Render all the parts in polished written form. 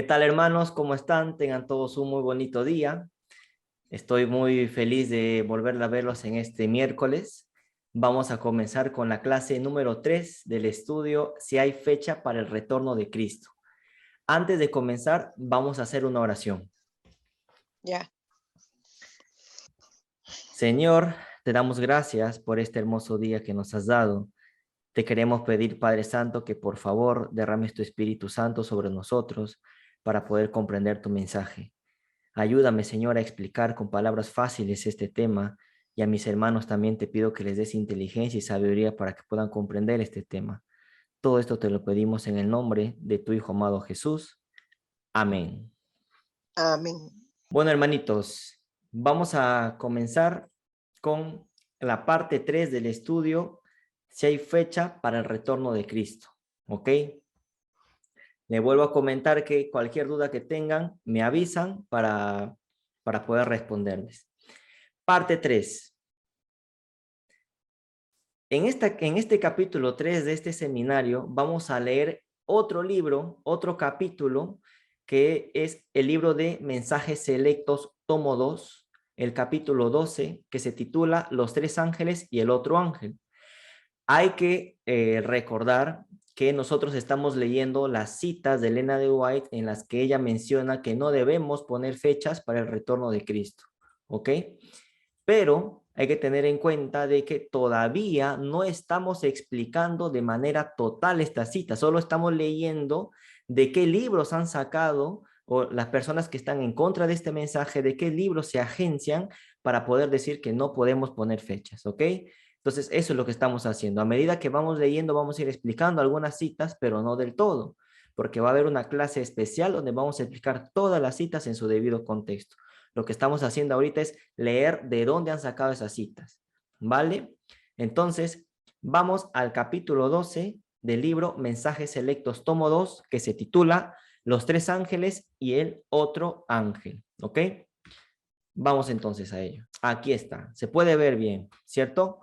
tal, hermanos? ¿Cómo están? Tengan todos un muy bonito día. Estoy muy feliz de volver a verlos en este miércoles. Vamos a comenzar con la clase número 3 del estudio Si hay fecha para el retorno de Cristo. Antes de comenzar, vamos a hacer una oración. Ya. Señor, te damos gracias por este hermoso día que nos has dado. Te queremos pedir, Padre Santo, que por favor derrames tu Espíritu Santo sobre nosotros para poder comprender tu mensaje. Ayúdame, Señor, a explicar con palabras fáciles este tema, y a mis hermanos también te pido que les des inteligencia y sabiduría para que puedan comprender este tema. Todo esto te lo pedimos en el nombre de tu Hijo amado Jesús. Amén. Amén. Bueno, hermanitos, vamos a comenzar con la parte 3 del estudio, si hay fecha para el retorno de Cristo. ¿Ok? Le vuelvo a comentar que cualquier duda que tengan, me avisan para poder responderles. Parte 3. En este capítulo 3 de este seminario vamos a leer otro libro, otro capítulo, que es el libro de Mensajes Selectos, tomo 2, el capítulo 12, que se titula Los tres ángeles y el otro ángel. Hay que recordar que nosotros estamos leyendo las citas de Elena de White en las que ella menciona que no debemos poner fechas para el retorno de Cristo, ¿ok? Pero hay que tener en cuenta de que todavía no estamos explicando de manera total esta cita, solo estamos leyendo de qué libros han sacado o las personas que están en contra de este mensaje, de qué libros se agencian para poder decir que no podemos poner fechas, ¿ok? Entonces eso es lo que estamos haciendo. A medida que vamos leyendo vamos a ir explicando algunas citas, pero no del todo, porque va a haber una clase especial donde vamos a explicar todas las citas en su debido contexto. Lo que estamos haciendo ahorita es leer de dónde han sacado esas citas, ¿vale? Entonces, vamos al capítulo 12 del libro Mensajes Selectos, tomo 2, que se titula Los tres ángeles y el otro ángel, ¿ok? Vamos entonces a ello. Aquí está, se puede ver bien, ¿cierto?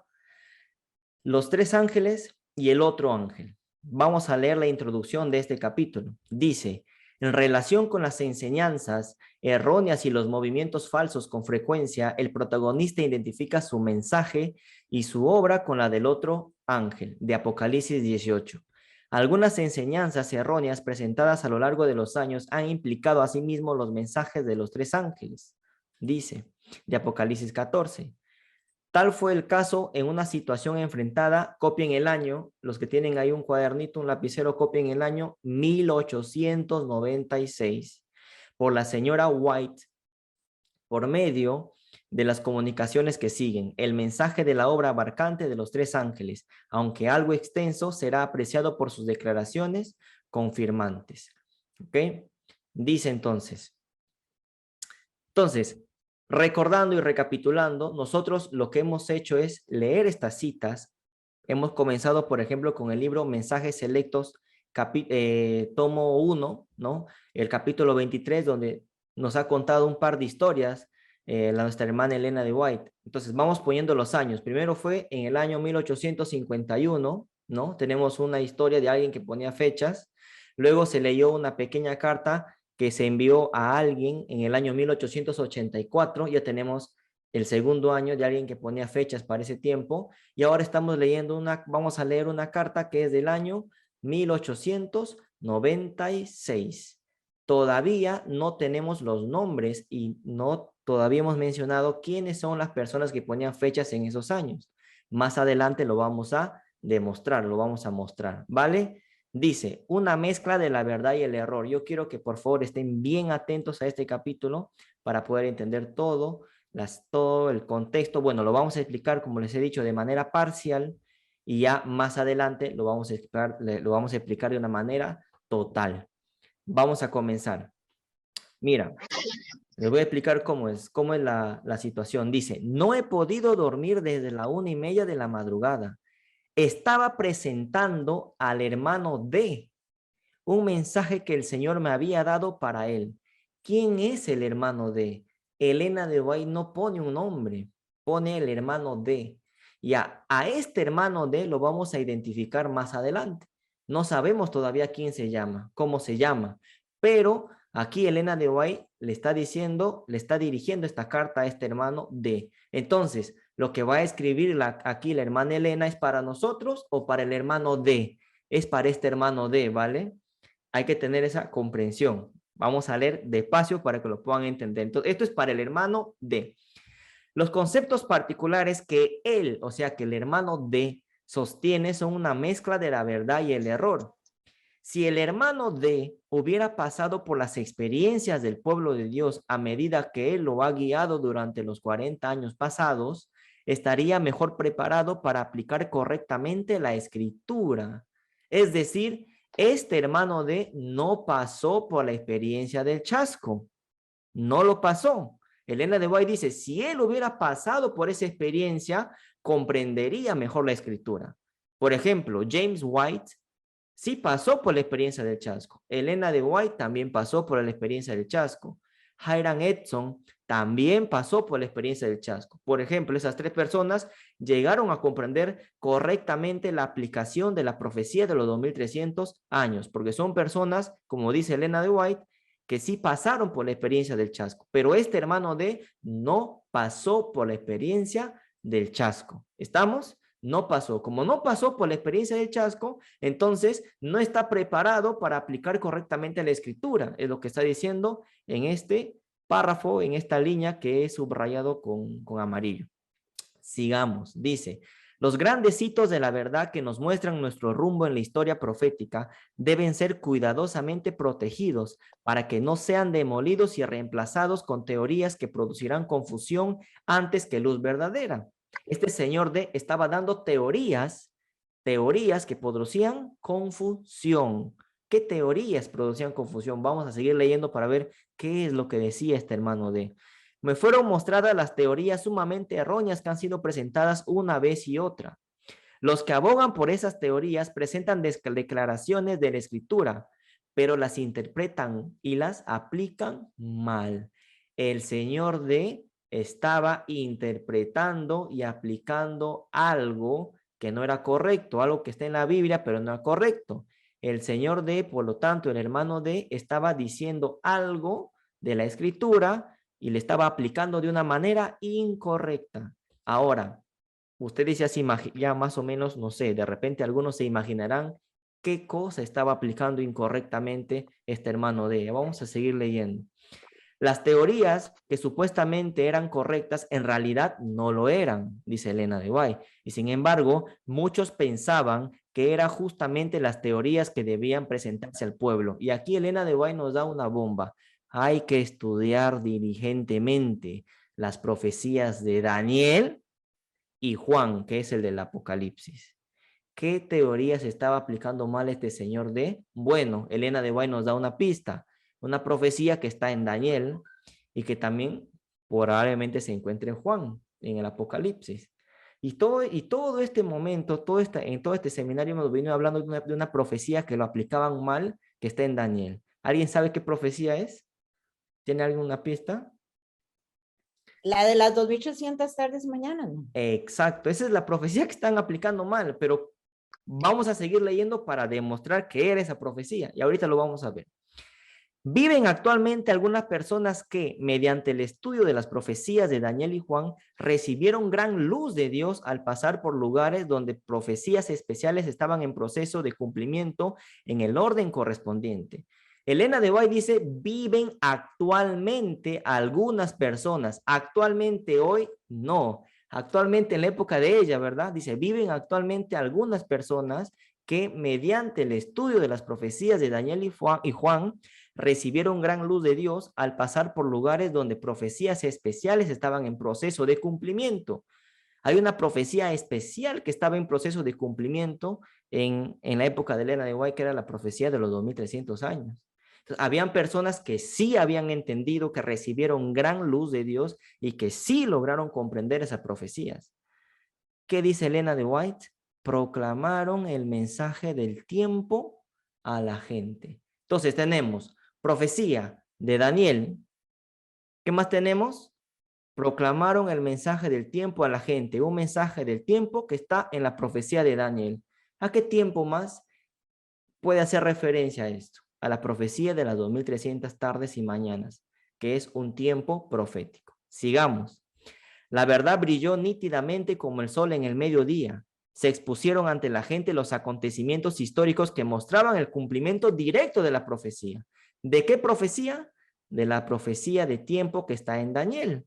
Los tres ángeles y el otro ángel. Vamos a leer la introducción de este capítulo. Dice: en relación con las enseñanzas erróneas y los movimientos falsos con frecuencia, el protagonista identifica su mensaje y su obra con la del otro ángel, de Apocalipsis 18. Algunas enseñanzas erróneas presentadas a lo largo de los años han implicado asimismo los mensajes de los tres ángeles, dice, de Apocalipsis 14. Tal fue el caso en una situación enfrentada, copien el año, los que tienen ahí un cuadernito, un lapicero, copien el año 1896, por la señora White, por medio de las comunicaciones que siguen. El mensaje de la obra abarcante de los tres ángeles, aunque algo extenso, será apreciado por sus declaraciones confirmantes. ¿Ok? Dice entonces, recordando y recapitulando, nosotros lo que hemos hecho es leer estas citas. Hemos comenzado, por ejemplo, con el libro Mensajes Selectos, tomo 1, ¿no? El capítulo 23, donde nos ha contado un par de historias nuestra hermana Elena de White. Entonces, vamos poniendo los años. Primero fue en el año 1851, ¿no? Tenemos una historia de alguien que ponía fechas. Luego se leyó una pequeña carta que se envió a alguien en el año 1884, ya tenemos el segundo año de alguien que ponía fechas para ese tiempo, y ahora estamos leyendo vamos a leer una carta que es del año 1896. Todavía no tenemos los nombres y todavía hemos mencionado quiénes son las personas que ponían fechas en esos años. Más adelante lo vamos a demostrar, lo vamos a mostrar, ¿vale? Dice, una mezcla de la verdad y el error. Yo quiero que por favor estén bien atentos a este capítulo para poder entender todo el contexto. Bueno, lo vamos a explicar, como les he dicho, de manera parcial, y ya más adelante lo vamos a explicar de una manera total. Vamos a comenzar. Mira, les voy a explicar cómo es la situación. Dice, no he podido dormir desde la 1:30 de la madrugada. Estaba presentando al hermano D un mensaje que el Señor me había dado para él. ¿Quién es el hermano D? Elena de White no pone un nombre, pone el hermano D. Y a este hermano D lo vamos a identificar más adelante. No sabemos todavía quién se llama, cómo se llama, pero Aquí Elena de White le está dirigiendo esta carta a este hermano D. Entonces, lo que va a escribir aquí la hermana Elena es para nosotros o para el hermano D. Es para este hermano D, ¿vale? Hay que tener esa comprensión. Vamos a leer despacio para que lo puedan entender. Entonces, esto es para el hermano D. Los conceptos particulares que él, o sea, que el hermano D sostiene son una mezcla de la verdad y el error. Si el hermano D hubiera pasado por las experiencias del pueblo de Dios a medida que él lo ha guiado durante los 40 años pasados, estaría mejor preparado para aplicar correctamente la escritura. Es decir, este hermano D no pasó por la experiencia del chasco. No lo pasó. Elena de White dice, si él hubiera pasado por esa experiencia, comprendería mejor la escritura. Por ejemplo, James White sí pasó por la experiencia del chasco. Elena de White también pasó por la experiencia del chasco. Hiram Edson también pasó por la experiencia del chasco. Por ejemplo, esas tres personas llegaron a comprender correctamente la aplicación de la profecía de los 2300 años, porque son personas, como dice Elena de White, que sí pasaron por la experiencia del chasco, pero este hermano D no pasó por la experiencia del chasco. ¿Estamos? No pasó. Como no pasó por la experiencia del chasco, entonces no está preparado para aplicar correctamente la escritura. Es lo que está diciendo en este párrafo, en esta línea que he subrayado con amarillo. Sigamos. Dice, los grandes hitos de la verdad que nos muestran nuestro rumbo en la historia profética deben ser cuidadosamente protegidos para que no sean demolidos y reemplazados con teorías que producirán confusión antes que luz verdadera. Este señor D estaba dando teorías que producían confusión. ¿Qué teorías producían confusión? Vamos a seguir leyendo para ver qué es lo que decía este hermano D. Me fueron mostradas las teorías sumamente erróneas que han sido presentadas una vez y otra. Los que abogan por esas teorías presentan declaraciones de la escritura, pero las interpretan y las aplican mal. El señor D estaba interpretando y aplicando algo que no era correcto, algo que está en la Biblia, pero no era correcto. El señor D, por lo tanto, el hermano D estaba diciendo algo de la escritura y le estaba aplicando de una manera incorrecta. Ahora, ustedes ya más o menos, no sé, de repente algunos se imaginarán qué cosa estaba aplicando incorrectamente este hermano D. Vamos a seguir leyendo. Las teorías que supuestamente eran correctas en realidad no lo eran, dice Elena de White. Y sin embargo, muchos pensaban que eran justamente las teorías que debían presentarse al pueblo. Y aquí Elena de White nos da una bomba. Hay que estudiar diligentemente las profecías de Daniel y Juan, que es el del Apocalipsis. ¿Qué teorías estaba aplicando mal este señor D? Bueno, Elena de White nos da una pista, una profecía que está en Daniel y que también probablemente se encuentre en Juan, en el Apocalipsis. Y todo este momento, en todo este seminario hemos venido hablando de una profecía que lo aplicaban mal, que está en Daniel. ¿Alguien sabe qué profecía es? ¿Tiene alguna pista? La de las 2800 tardes mañana, ¿no? Exacto, esa es la profecía que están aplicando mal, pero vamos a seguir leyendo para demostrar que era esa profecía y ahorita lo vamos a ver. Viven actualmente algunas personas que, mediante el estudio de las profecías de Daniel y Juan, recibieron gran luz de Dios al pasar por lugares donde profecías especiales estaban en proceso de cumplimiento en el orden correspondiente. Elena de White dice, viven actualmente algunas personas, actualmente hoy no, actualmente en la época de ella, ¿verdad? Dice, viven actualmente algunas personas que mediante el estudio de las profecías de Daniel y Juan recibieron gran luz de Dios al pasar por lugares donde profecías especiales estaban en proceso de cumplimiento. Hay una profecía especial que estaba en proceso de cumplimiento en la época de Elena de White, que era la profecía de los 2300 años. Entonces, habían personas que sí habían entendido, que recibieron gran luz de Dios y que sí lograron comprender esas profecías. ¿Qué dice Elena de White? Proclamaron el mensaje del tiempo a la gente. Entonces tenemos profecía de Daniel. ¿Qué más tenemos? Proclamaron el mensaje del tiempo a la gente. Un mensaje del tiempo que está en la profecía de Daniel. ¿A qué tiempo más puede hacer referencia a esto? a la profecía de las 2300 tardes y mañanas, que es un tiempo profético. Sigamos. La verdad brilló nítidamente como el sol en el mediodía. Se expusieron ante la gente los acontecimientos históricos que mostraban el cumplimiento directo de la profecía. ¿De qué profecía? De la profecía de tiempo que está en Daniel.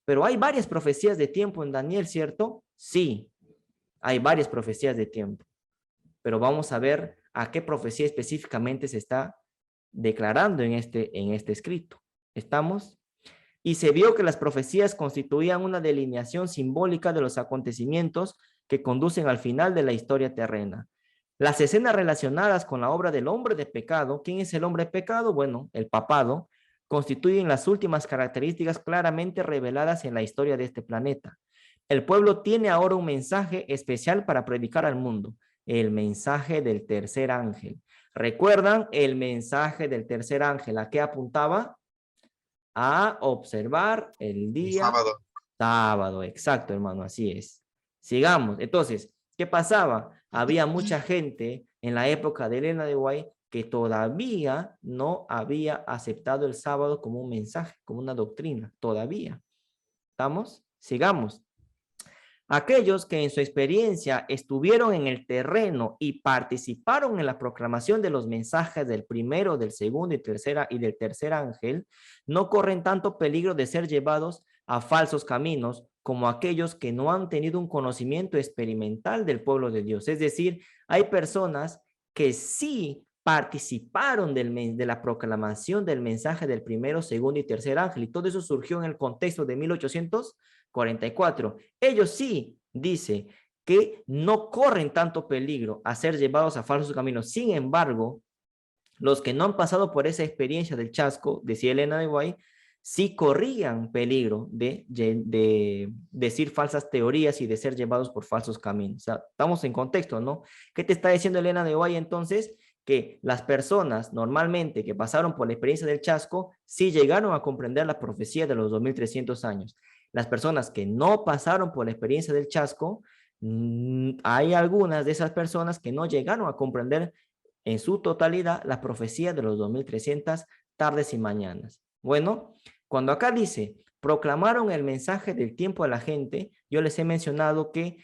Pero hay varias profecías de tiempo en Daniel, ¿cierto? Sí, hay varias profecías de tiempo. Pero vamos a ver a qué profecía específicamente se está declarando en este escrito. ¿Estamos? Y se vio que las profecías constituían una delineación simbólica de los acontecimientos que conducen al final de la historia terrena. Las escenas relacionadas con la obra del hombre de pecado, ¿quién es el hombre de pecado? Bueno, el papado, constituyen las últimas características claramente reveladas en la historia de este planeta. El pueblo tiene ahora un mensaje especial para predicar al mundo, el mensaje del tercer ángel. ¿Recuerdan el mensaje del tercer ángel? ¿A qué apuntaba? A observar el día sábado. sábado. Exacto, hermano, así es. Sigamos. Entonces, ¿qué pasaba? Había mucha gente en la época de Elena de White que todavía no había aceptado el sábado como un mensaje, como una doctrina, todavía. ¿Estamos? Sigamos. Aquellos que en su experiencia estuvieron en el terreno y participaron en la proclamación de los mensajes del primero, del segundo y del tercer ángel, no corren tanto peligro de ser llevados a falsos caminos como aquellos que no han tenido un conocimiento experimental del pueblo de Dios. Es decir, hay personas que sí participaron de la proclamación del mensaje del primero, segundo y tercer ángel, y todo eso surgió en el contexto de 1844. Ellos sí, dice, que no corren tanto peligro a ser llevados a falsos caminos. Sin embargo, los que no han pasado por esa experiencia del chasco, decía Elena de White, sí corrían peligro de decir falsas teorías y de ser llevados por falsos caminos. O sea, estamos en contexto, ¿no? ¿Qué te está diciendo Elena de White entonces? Que las personas normalmente que pasaron por la experiencia del chasco sí llegaron a comprender la profecía de los 2300 años. Las personas que no pasaron por la experiencia del chasco, hay algunas de esas personas que no llegaron a comprender en su totalidad la profecía de los 2300 tardes y mañanas. Bueno, cuando acá dice, proclamaron el mensaje del tiempo a la gente, yo les he mencionado que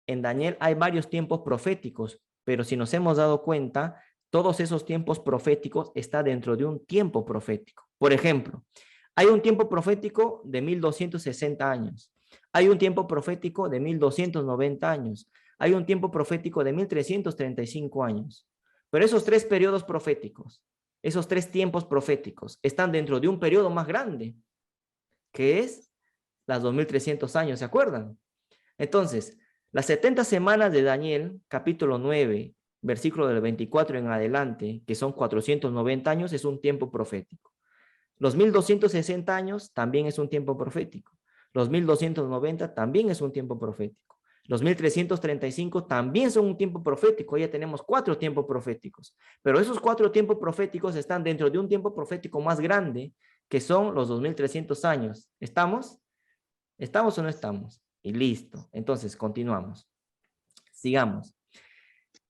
en Daniel hay varios tiempos proféticos, pero si nos hemos dado cuenta, todos esos tiempos proféticos están dentro de un tiempo profético. Por ejemplo, hay un tiempo profético de 1260 años. Hay un tiempo profético de 1290 años. Hay un tiempo profético de 1335 años. Pero esos tres periodos proféticos, esos tres tiempos proféticos, están dentro de un periodo más grande, que es las 2300 años, ¿se acuerdan? Entonces, las 70 semanas de Daniel, capítulo 9, versículo del 24 en adelante, que son 490 años, es un tiempo profético. Los 1260 años también es un tiempo profético. Los 1290 también es un tiempo profético. Los 1335 también son un tiempo profético. Ya tenemos 4 tiempos proféticos. Pero esos 4 tiempos proféticos están dentro de un tiempo profético más grande, que son los 2300 años. ¿Estamos? ¿Estamos o no estamos? Y listo. Entonces, continuamos. Sigamos.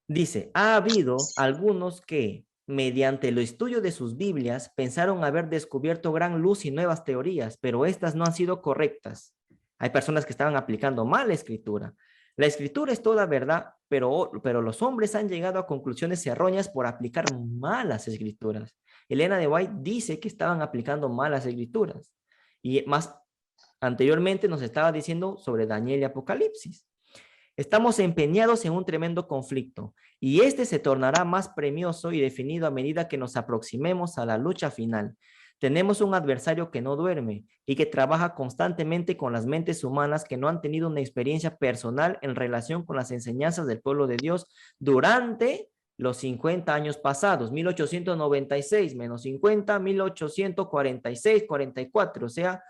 Dice, ha habido algunos que, mediante el estudio de sus Biblias, pensaron haber descubierto gran luz y nuevas teorías, pero estas no han sido correctas. Hay personas que estaban aplicando mal la escritura. La escritura es toda verdad, pero los hombres han llegado a conclusiones erróneas por aplicar malas escrituras. Elena de White dice que estaban aplicando malas escrituras. Y más anteriormente nos estaba diciendo sobre Daniel y Apocalipsis. Estamos empeñados en un tremendo conflicto y este se tornará más premioso y definido a medida que nos aproximemos a la lucha final. Tenemos un adversario que no duerme y que trabaja constantemente con las mentes humanas que no han tenido una experiencia personal en relación con las enseñanzas del pueblo de Dios durante los 50 años pasados, 1896 menos 50, 1846, 44, o sea,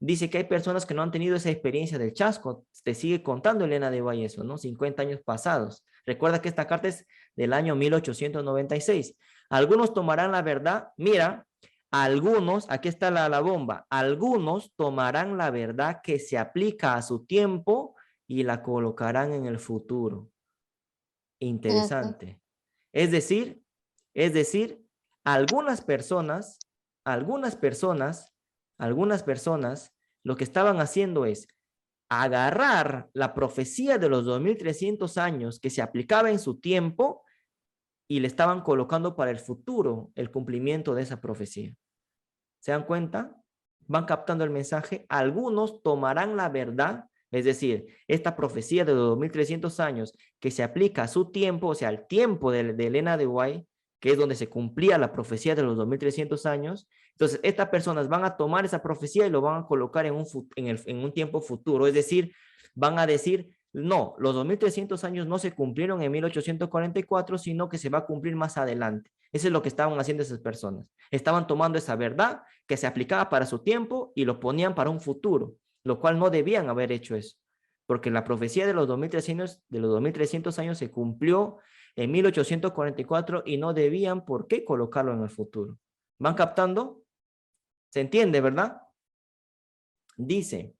dice que hay personas que no han tenido esa experiencia del chasco. Te sigue contando Elena de White eso, ¿no? 50 años pasados. Recuerda que esta carta es del año 1896. Algunos tomarán la verdad. Mira, algunos, aquí está la bomba. Algunos tomarán la verdad que se aplica a su tiempo y la colocarán en el futuro. Interesante. Es decir, Es decir, algunas personas, lo que estaban haciendo es agarrar la profecía de los 2300 años que se aplicaba en su tiempo y le estaban colocando para el futuro el cumplimiento de esa profecía. ¿Se dan cuenta? Van captando el mensaje. Algunos tomarán la verdad, es decir, esta profecía de los 2300 años que se aplica a su tiempo, o sea, al tiempo de Elena de White, que es donde se cumplía la profecía de los 2300 años. Entonces, estas personas van a tomar esa profecía y lo van a colocar en un tiempo futuro, es decir, van a decir, no, los 2300 años no se cumplieron en 1844, sino que se va a cumplir más adelante. Eso es lo que estaban haciendo esas personas. Estaban tomando esa verdad que se aplicaba para su tiempo y lo ponían para un futuro, lo cual no debían haber hecho eso, porque la profecía de los 2300 años se cumplió en 1844 y no debían por qué colocarlo en el futuro. ¿Van captando? ¿Se entiende, verdad? Dice,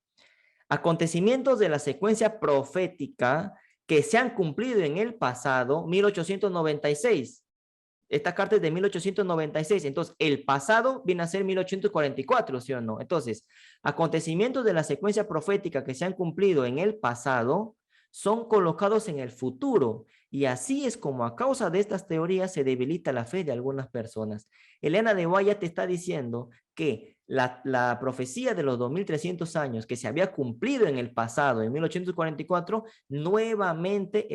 acontecimientos de la secuencia profética que se han cumplido en el pasado, 1896. Esta carta es de 1896, entonces el pasado viene a ser 1844, ¿sí o no? Entonces, acontecimientos de la secuencia profética que se han cumplido en el pasado son colocados en el futuro, y así es como a causa de estas teorías se debilita la fe de algunas personas. Elena de White te está diciendo que la profecía de los 2300 años que se había cumplido en el pasado, en 1844, nuevamente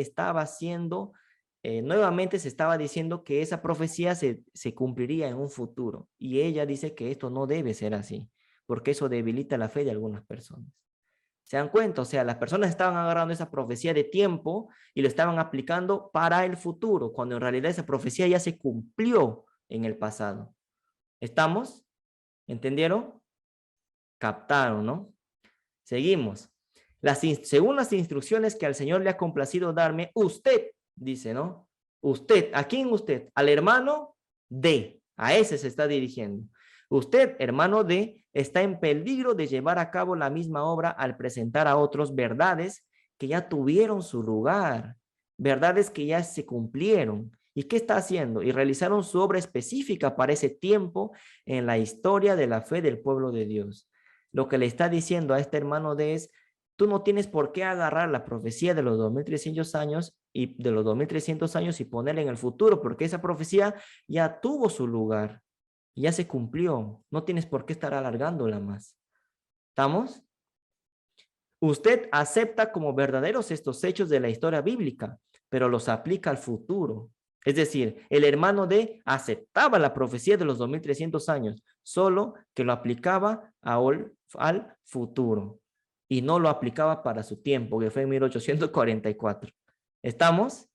se estaba diciendo que esa profecía se cumpliría en un futuro. Y ella dice que esto no debe ser así, porque eso debilita la fe de algunas personas. ¿Se dan cuenta? O sea, las personas estaban agarrando esa profecía de tiempo y lo estaban aplicando para el futuro, cuando en realidad esa profecía ya se cumplió en el pasado. ¿Estamos? ¿Entendieron? Captaron, ¿no? Seguimos. Según las instrucciones que al Señor le ha complacido darme, usted, dice, ¿no? Usted, ¿a quién usted? Al hermano D, a ese se está dirigiendo. Usted, hermano D, está en peligro de llevar a cabo la misma obra al presentar a otros verdades que ya tuvieron su lugar, verdades que ya se cumplieron. ¿Y qué está haciendo? Y realizaron su obra específica para ese tiempo en la historia de la fe del pueblo de Dios. Lo que le está diciendo a este hermano D es, tú no tienes por qué agarrar la profecía de los 2300 años y ponerla en el futuro, porque esa profecía ya tuvo su lugar, ya se cumplió. No tienes por qué estar alargándola más. ¿Estamos? Usted acepta como verdaderos estos hechos de la historia bíblica, pero los aplica al futuro. Es decir, el hermano D aceptaba la profecía de los 2300 años, solo que lo aplicaba al futuro y no lo aplicaba para su tiempo, que fue en 1844. ¿Estamos?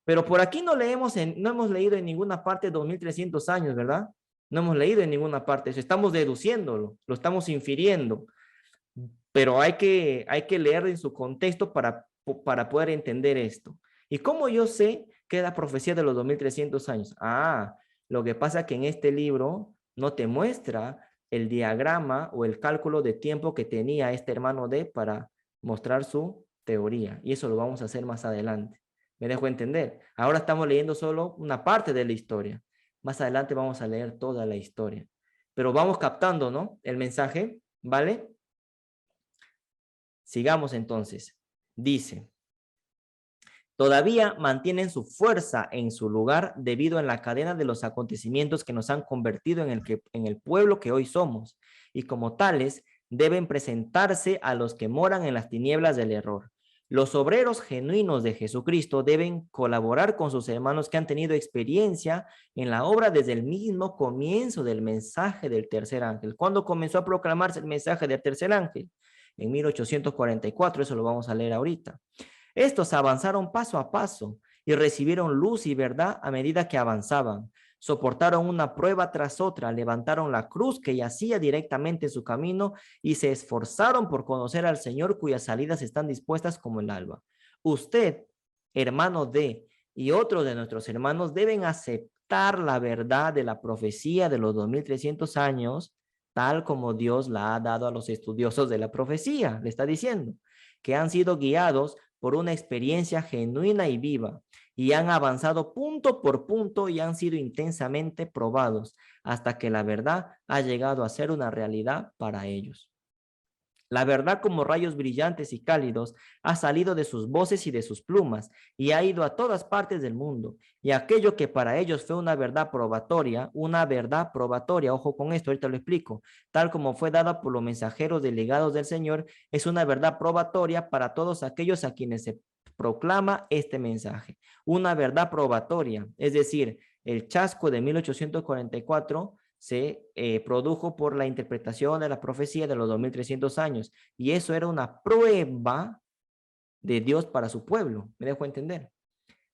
Pero por aquí no hemos leído en ninguna parte 2300 años, ¿verdad? No hemos leído en ninguna parte eso. Estamos deduciéndolo, lo estamos infiriendo. Pero hay que leer en su contexto para poder entender esto. ¿Y cómo yo sé que es la profecía de los 2300 años? Lo que pasa es que en este libro no te muestra el diagrama o el cálculo de tiempo que tenía este hermano D para mostrar su teoría. Y eso lo vamos a hacer más adelante. ¿Me dejo entender? Ahora estamos leyendo solo una parte de la historia. Más adelante vamos a leer toda la historia. Pero vamos captando, ¿no? El mensaje, ¿vale? Sigamos entonces. Dice, todavía mantienen su fuerza en su lugar debido a la cadena de los acontecimientos que nos han convertido en el pueblo que hoy somos, y como tales deben presentarse a los que moran en las tinieblas del error. Los obreros genuinos de Jesucristo deben colaborar con sus hermanos que han tenido experiencia en la obra desde el mismo comienzo del mensaje del tercer ángel. ¿Cuándo comenzó a proclamarse el mensaje del tercer ángel? En 1844, eso lo vamos a leer ahorita. Estos avanzaron paso a paso y recibieron luz y verdad a medida que avanzaban. Soportaron una prueba tras otra, levantaron la cruz que yacía directamente en su camino y se esforzaron por conocer al Señor cuyas salidas están dispuestas como el alba. Usted, hermano D, y otros de nuestros hermanos deben aceptar la verdad de la profecía de los 2300 años, tal como Dios la ha dado a los estudiosos de la profecía. Le está diciendo que han sido guiados por una experiencia genuina y viva. y han avanzado punto por punto y han sido intensamente probados hasta que la verdad ha llegado a ser una realidad para ellos. La verdad, como rayos brillantes y cálidos, ha salido de sus voces y de sus plumas y ha ido a todas partes del mundo. Y aquello que para ellos fue una verdad probatoria, ojo con esto, ahorita lo explico, tal como fue dada por los mensajeros delegados del Señor, es una verdad probatoria para todos aquellos a quienes se proclama este mensaje. Una verdad probatoria, es decir, el chasco de 1844 se produjo por la interpretación de la profecía de los 2300 años. Y eso era una prueba de Dios para su pueblo. ¿Me dejo entender?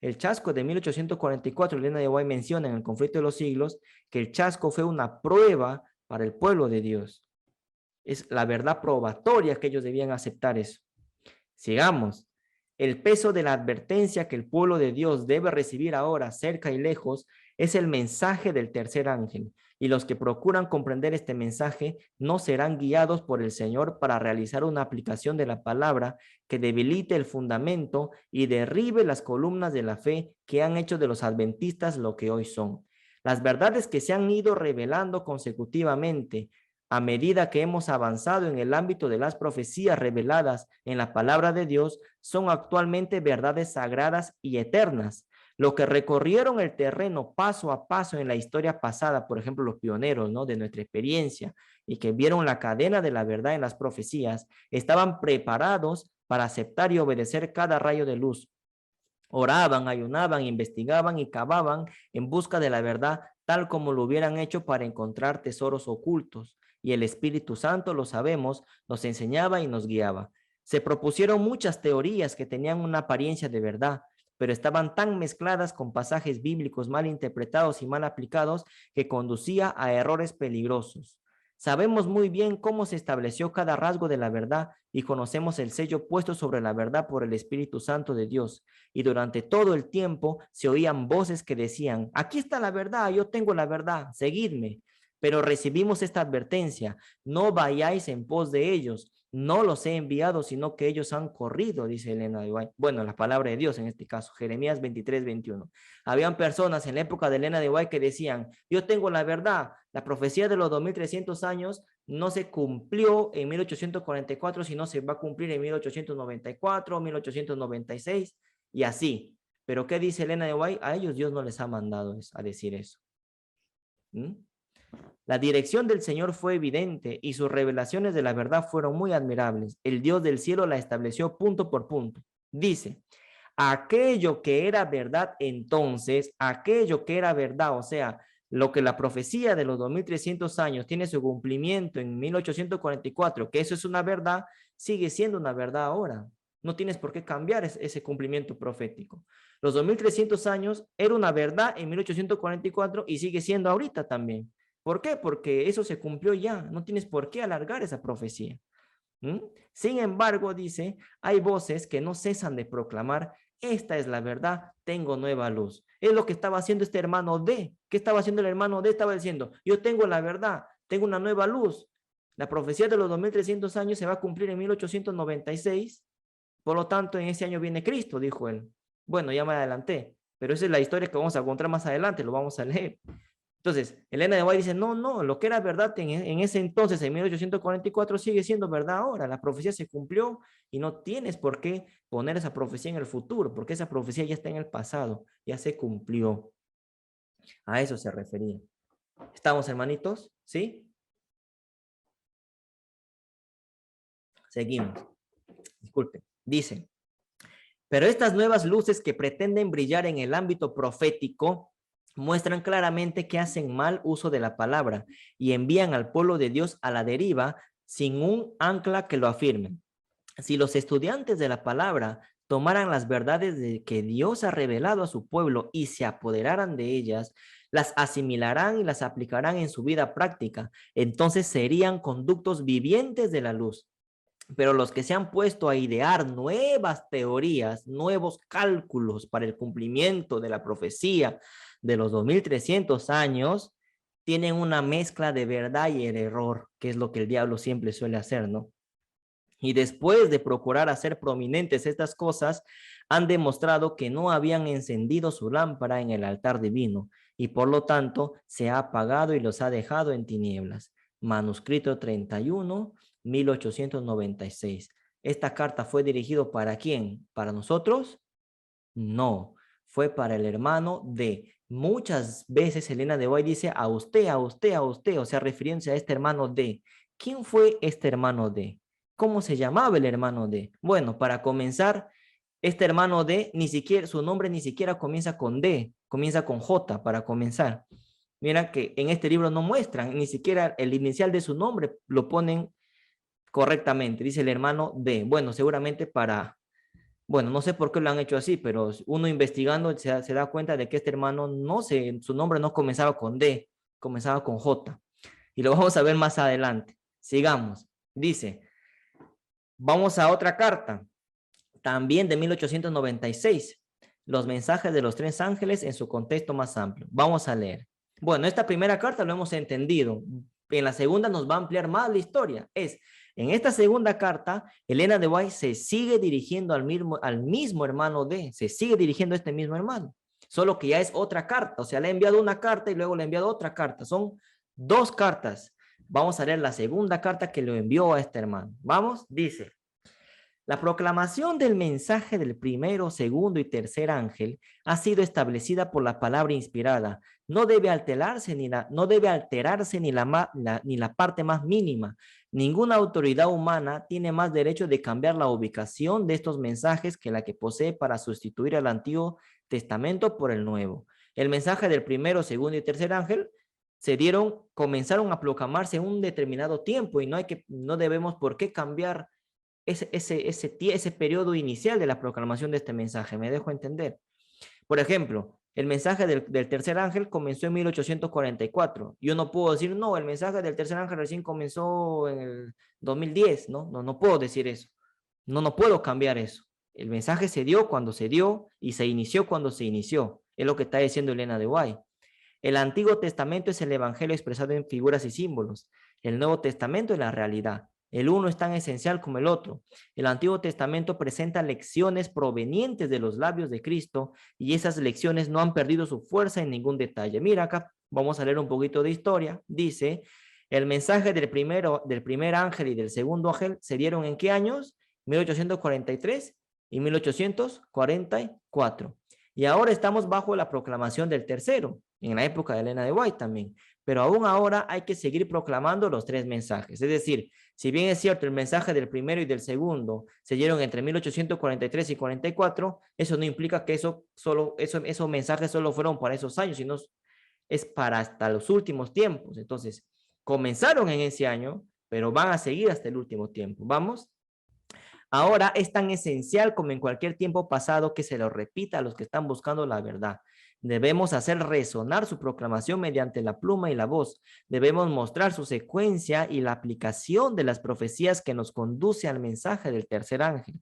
El chasco de 1844, Elena de White menciona en el conflicto de los siglos que el chasco fue una prueba para el pueblo de Dios. Es la verdad probatoria que ellos debían aceptar eso. Sigamos. El peso de la advertencia que el pueblo de Dios debe recibir ahora, cerca y lejos, es el mensaje del tercer ángel. Y los que procuran comprender este mensaje no serán guiados por el Señor para realizar una aplicación de la palabra que debilite el fundamento y derribe las columnas de la fe que han hecho de los adventistas lo que hoy son. Las verdades que se han ido revelando consecutivamente a medida que hemos avanzado en el ámbito de las profecías reveladas en la palabra de Dios, son actualmente verdades sagradas y eternas. Lo que recorrieron el terreno paso a paso en la historia pasada, por ejemplo, los pioneros, ¿no?, de nuestra experiencia y que vieron la cadena de la verdad en las profecías, estaban preparados para aceptar y obedecer cada rayo de luz. Oraban, ayunaban, investigaban y cavaban en busca de la verdad, tal como lo hubieran hecho para encontrar tesoros ocultos. Y el Espíritu Santo, lo sabemos, nos enseñaba y nos guiaba. Se propusieron muchas teorías que tenían una apariencia de verdad, pero estaban tan mezcladas con pasajes bíblicos mal interpretados y mal aplicados que conducía a errores peligrosos. Sabemos muy bien cómo se estableció cada rasgo de la verdad y conocemos el sello puesto sobre la verdad por el Espíritu Santo de Dios. Y durante todo el tiempo se oían voces que decían, aquí está la verdad, yo tengo la verdad, seguidme. Pero recibimos esta advertencia, no vayáis en pos de ellos, no los he enviado, sino que ellos han corrido, dice Elena de White. Bueno, la palabra de Dios en este caso, Jeremías 23:21. Habían personas en la época de Elena de White que decían, yo tengo la verdad, la profecía de los 2300 años no se cumplió en 1844, sino se va a cumplir en 1894, 1896 y así. Pero ¿qué dice Elena de White? A ellos Dios no les ha mandado a decir eso. La dirección del Señor fue evidente y sus revelaciones de la verdad fueron muy admirables. El Dios del cielo la estableció punto por punto. Dice, aquello que era verdad entonces, aquello que era verdad, o sea, lo que la profecía de los 2300 años tiene su cumplimiento en 1844, que eso es una verdad, sigue siendo una verdad ahora. No tienes por qué cambiar ese cumplimiento profético. Los 2300 años era una verdad en 1844 y sigue siendo ahorita también. ¿Por qué? Porque eso se cumplió ya. No tienes por qué alargar esa profecía. Sin embargo, dice, hay voces que no cesan de proclamar, esta es la verdad, tengo nueva luz. Es lo que estaba haciendo este hermano D. ¿Qué estaba haciendo el hermano D? Estaba diciendo, yo tengo la verdad, tengo una nueva luz. La profecía de los 2300 años se va a cumplir en 1896. Por lo tanto, en ese año viene Cristo, dijo él. Bueno, ya me adelanté, pero esa es la historia que vamos a encontrar más adelante, lo vamos a leer. Entonces, Elena de White dice, no, lo que era verdad en ese entonces, en 1844, sigue siendo verdad ahora. La profecía se cumplió y no tienes por qué poner esa profecía en el futuro, porque esa profecía ya está en el pasado, ya se cumplió. A eso se refería. ¿Estamos, hermanitos? ¿Sí? Seguimos. Disculpen. Dice, pero estas nuevas luces que pretenden brillar en el ámbito profético muestran claramente que hacen mal uso de la palabra y envían al pueblo de Dios a la deriva sin un ancla que lo afirme. Si los estudiantes de la palabra tomaran las verdades de que Dios ha revelado a su pueblo y se apoderaran de ellas, las asimilarán y las aplicarán en su vida práctica. Entonces serían conductos vivientes de la luz. Pero los que se han puesto a idear nuevas teorías, nuevos cálculos para el cumplimiento de la profecía de los 2300 años, tienen una mezcla de verdad y el error, que es lo que el diablo siempre suele hacer, ¿no? Y después de procurar hacer prominentes estas cosas, han demostrado que no habían encendido su lámpara en el altar divino y por lo tanto se ha apagado y los ha dejado en tinieblas. Manuscrito 31, 1896. ¿Esta carta fue dirigida para quién? ¿Para nosotros? No, fue para el hermano D. Muchas veces Elena de White dice a usted, a usted, a usted, o sea, refiriéndose a este hermano D. ¿Quién fue este hermano D? ¿Cómo se llamaba el hermano D? Bueno, para comenzar, este hermano D, ni siquiera, su nombre ni siquiera comienza con D, comienza con J para comenzar. Mira que en este libro no muestran, ni siquiera el inicial de su nombre lo ponen correctamente, dice el hermano D. Bueno, seguramente bueno, no sé por qué lo han hecho así, pero uno investigando se da cuenta de que este hermano su nombre no comenzaba con D, comenzaba con J. Y lo vamos a ver más adelante. Sigamos. Dice, vamos a otra carta, también de 1896. Los mensajes de los tres ángeles en su contexto más amplio. Vamos a leer. Bueno, esta primera carta lo hemos entendido. En la segunda nos va a ampliar más la historia. En esta segunda carta, Elena de White se sigue dirigiendo al mismo hermano D, se sigue dirigiendo a este mismo hermano, solo que ya es otra carta, o sea, le ha enviado una carta y luego le ha enviado otra carta, son dos cartas. Vamos a leer la segunda carta que le envió a este hermano. Vamos, dice, la proclamación del mensaje del primero, segundo y tercer ángel ha sido establecida por la palabra inspirada. No debe alterarse ni la parte más mínima. Ninguna autoridad humana tiene más derecho de cambiar la ubicación de estos mensajes que la que posee para sustituir al Antiguo Testamento por el Nuevo. El mensaje del primero, segundo y tercer ángel comenzaron a proclamarse en un determinado tiempo y no debemos por qué cambiar ese periodo inicial de la proclamación de este mensaje. ¿Me dejo entender? Por ejemplo, el mensaje del tercer ángel comenzó en 1844. Yo no puedo decir, no, el mensaje del tercer ángel recién comenzó en el 2010. No puedo decir eso. No puedo cambiar eso. El mensaje se dio cuando se dio y se inició cuando se inició. Es lo que está diciendo Elena de White. El Antiguo Testamento es el Evangelio expresado en figuras y símbolos. El Nuevo Testamento es la realidad. El uno es tan esencial como el otro. El Antiguo Testamento presenta lecciones provenientes de los labios de Cristo y esas lecciones no han perdido su fuerza en ningún detalle. Mira acá, vamos a leer un poquito de historia. Dice, el mensaje del primer ángel y del segundo ángel se dieron ¿en qué años? 1843 y 1844. Y ahora estamos bajo la proclamación del tercero, en la época de Elena de White también. Pero aún ahora hay que seguir proclamando los tres mensajes. Es decir, si bien es cierto el mensaje del primero y del segundo se dieron entre 1843 y 44, eso no implica que esos mensajes solo fueron para esos años, sino es para hasta los últimos tiempos. Entonces, comenzaron en ese año, pero van a seguir hasta el último tiempo. ¿Vamos? Ahora es tan esencial como en cualquier tiempo pasado que se lo repita a los que están buscando la verdad. Debemos hacer resonar su proclamación mediante la pluma y la voz. Debemos mostrar su secuencia y la aplicación de las profecías que nos conduce al mensaje del tercer ángel.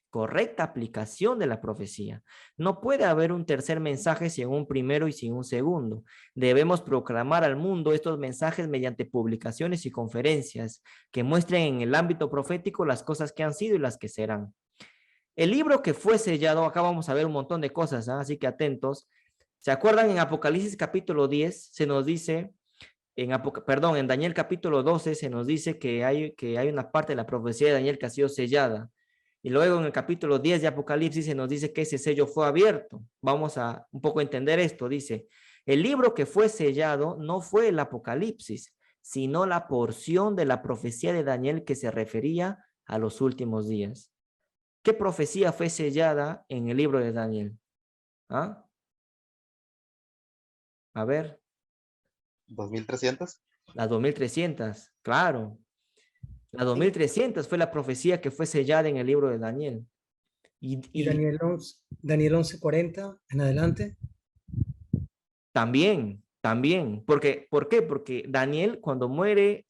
Correcta aplicación de la profecía. No puede haber un tercer mensaje sin un primero y sin un segundo. Debemos proclamar al mundo estos mensajes mediante publicaciones y conferencias que muestren en el ámbito profético las cosas que han sido y las que serán. El libro que fue sellado, acá vamos a ver un montón de cosas, ¿eh? Así que atentos. ¿Se acuerdan en Apocalipsis capítulo 10? Se nos dice, en Daniel capítulo 12 se nos dice que hay una parte de la profecía de Daniel que ha sido sellada. Y luego en el capítulo 10 de Apocalipsis se nos dice que ese sello fue abierto. Vamos a un poco entender esto. Dice, el libro que fue sellado no fue el Apocalipsis, sino la porción de la profecía de Daniel que se refería a los últimos días. ¿Qué profecía fue sellada en el libro de Daniel? ¿Ah? A ver. 2300. Las 2300, claro. La 2300 fue la profecía que fue sellada en el libro de Daniel. Y Daniel 11:40 en adelante. También. ¿Por qué? Porque Daniel cuando muere,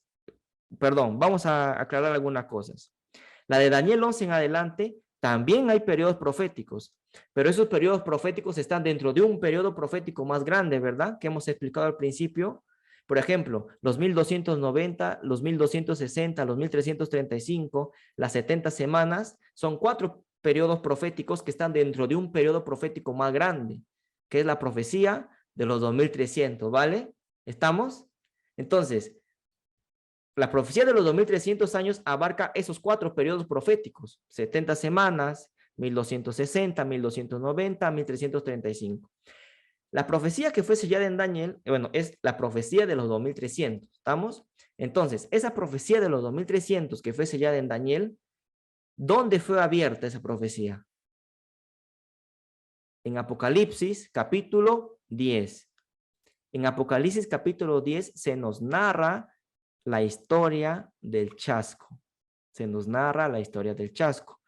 vamos a aclarar algunas cosas. La de Daniel 11 en adelante, también hay periodos proféticos, pero esos periodos proféticos están dentro de un periodo profético más grande, ¿verdad? Que hemos explicado al principio. Por ejemplo, los 1290, los 1260, los 1335, las 70 semanas, son 4 periodos proféticos que están dentro de un periodo profético más grande, que es la profecía de los 2300, ¿vale? ¿Estamos? Entonces, la profecía de los 2300 años abarca esos 4 periodos proféticos, 70 semanas, 1260, 1290, 1335. La profecía que fue sellada en Daniel, bueno, es la profecía de los 2300, ¿estamos? Entonces, esa profecía de los 2300 que fue sellada en Daniel, ¿dónde fue abierta esa profecía? En Apocalipsis capítulo 10. En Apocalipsis capítulo 10 se nos narra la historia del chasco. Se nos narra la historia del chasco.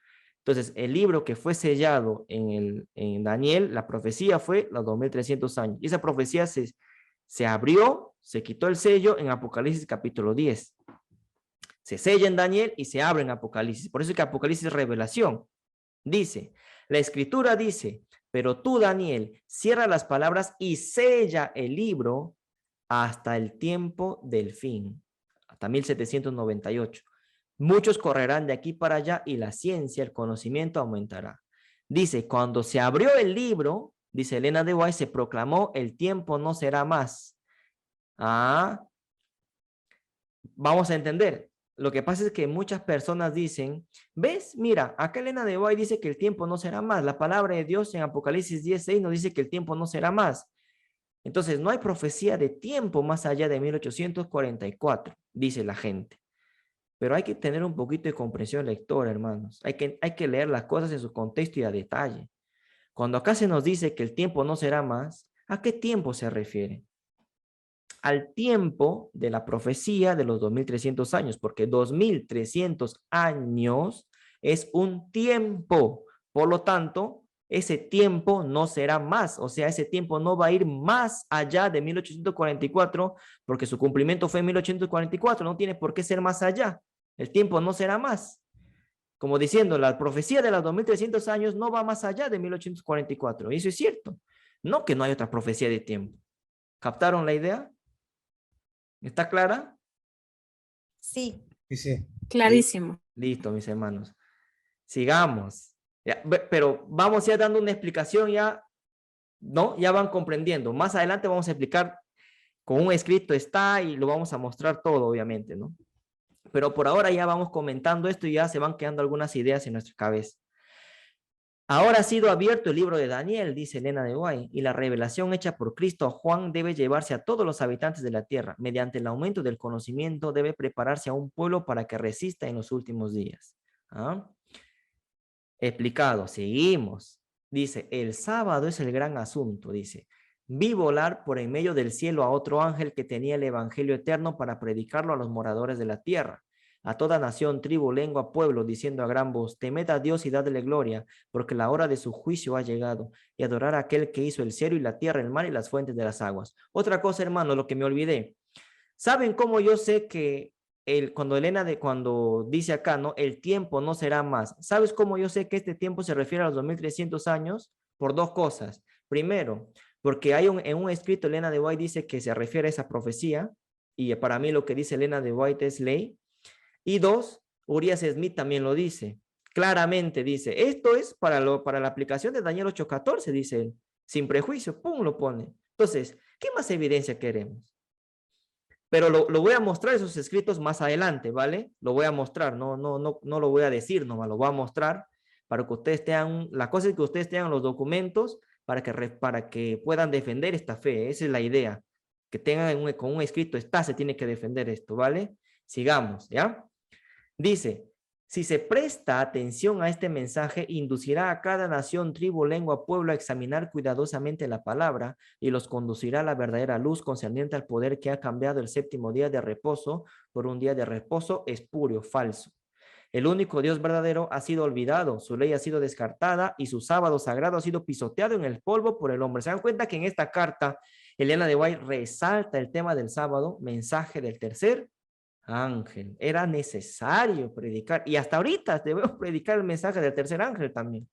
Entonces, el libro que fue sellado en Daniel, la profecía fue los 2300 años. Y esa profecía se abrió, se quitó el sello en Apocalipsis capítulo 10. Se sella en Daniel y se abre en Apocalipsis. Por eso es que Apocalipsis es revelación. Dice, la escritura dice, pero tú, Daniel, cierra las palabras y sella el libro hasta el tiempo del fin, hasta 1798. Muchos correrán de aquí para allá y la ciencia, el conocimiento aumentará. Dice, cuando se abrió el libro, dice Elena de White, se proclamó, el tiempo no será más. Vamos a entender. Lo que pasa es que muchas personas dicen, ¿ves? Mira, acá Elena de White dice que el tiempo no será más. La palabra de Dios en Apocalipsis 10:6 nos dice que el tiempo no será más. Entonces, no hay profecía de tiempo más allá de 1844, dice la gente. Pero hay que tener un poquito de comprensión lectora, hermanos. Hay que leer las cosas en su contexto y a detalle. Cuando acá se nos dice que el tiempo no será más, ¿a qué tiempo se refiere? Al tiempo de la profecía de los 2300 años, porque 2300 años es un tiempo. Por lo tanto, ese tiempo no será más, o sea, ese tiempo no va a ir más allá de 1844, porque su cumplimiento fue en 1844, no tiene por qué ser más allá. El tiempo no será más. Como diciendo, la profecía de los 2300 años no va más allá de 1844. Y eso es cierto. No que no hay otra profecía de tiempo. ¿Captaron la idea? ¿Está clara? Sí. Sí. Clarísimo. Listo, mis hermanos. Sigamos. Ya, pero vamos ya dando una explicación ya, ¿no? Ya van comprendiendo. Más adelante vamos a explicar con un escrito está y lo vamos a mostrar todo, obviamente, ¿no? Pero por ahora ya vamos comentando esto y ya se van quedando algunas ideas en nuestra cabeza. Ahora ha sido abierto el libro de Daniel, dice Elena de White, y la revelación hecha por Cristo a Juan debe llevarse a todos los habitantes de la tierra. Mediante el aumento del conocimiento debe prepararse a un pueblo para que resista en los últimos días. Explicado, seguimos. Dice, el sábado es el gran asunto, dice. Vi volar por en medio del cielo a otro ángel que tenía el evangelio eterno para predicarlo a los moradores de la tierra, a toda nación, tribu, lengua, pueblo, diciendo a gran voz, temed a Dios y dadle gloria, porque la hora de su juicio ha llegado, y adorar a aquel que hizo el cielo y la tierra, el mar y las fuentes de las aguas. Otra cosa, hermano, lo que me olvidé. ¿Saben cómo yo sé que cuando dice acá, ¿no? El tiempo no será más. ¿Sabes cómo yo sé que este tiempo se refiere a los 2300 años? Por dos cosas. Primero, porque en un escrito Elena de White dice que se refiere a esa profecía, y para mí lo que dice Elena de White es ley. Y dos, Urias Smith también lo dice. Claramente dice, esto es para la aplicación de Daniel 8:14, dice él. Sin prejuicio, pum, lo pone. Entonces, ¿qué más evidencia queremos? Pero lo voy a mostrar esos escritos más adelante, ¿vale? Lo voy a mostrar, no lo voy a decir nomás, lo voy a mostrar para que ustedes tengan, la cosa es que ustedes tengan los documentos para que puedan defender esta fe. Esa es la idea, que tengan con un escrito, se tiene que defender esto, ¿vale? Sigamos, ¿ya? Dice, si se presta atención a este mensaje, inducirá a cada nación, tribu, lengua, pueblo a examinar cuidadosamente la palabra y los conducirá a la verdadera luz concerniente al poder que ha cambiado el séptimo día de reposo por un día de reposo espurio, falso. El único Dios verdadero ha sido olvidado, su ley ha sido descartada y su sábado sagrado ha sido pisoteado en el polvo por el hombre. ¿Se dan cuenta que en esta carta Elena de White resalta el tema del sábado, mensaje del tercer ángel? Era necesario predicar, y hasta ahorita debemos predicar el mensaje del tercer ángel también,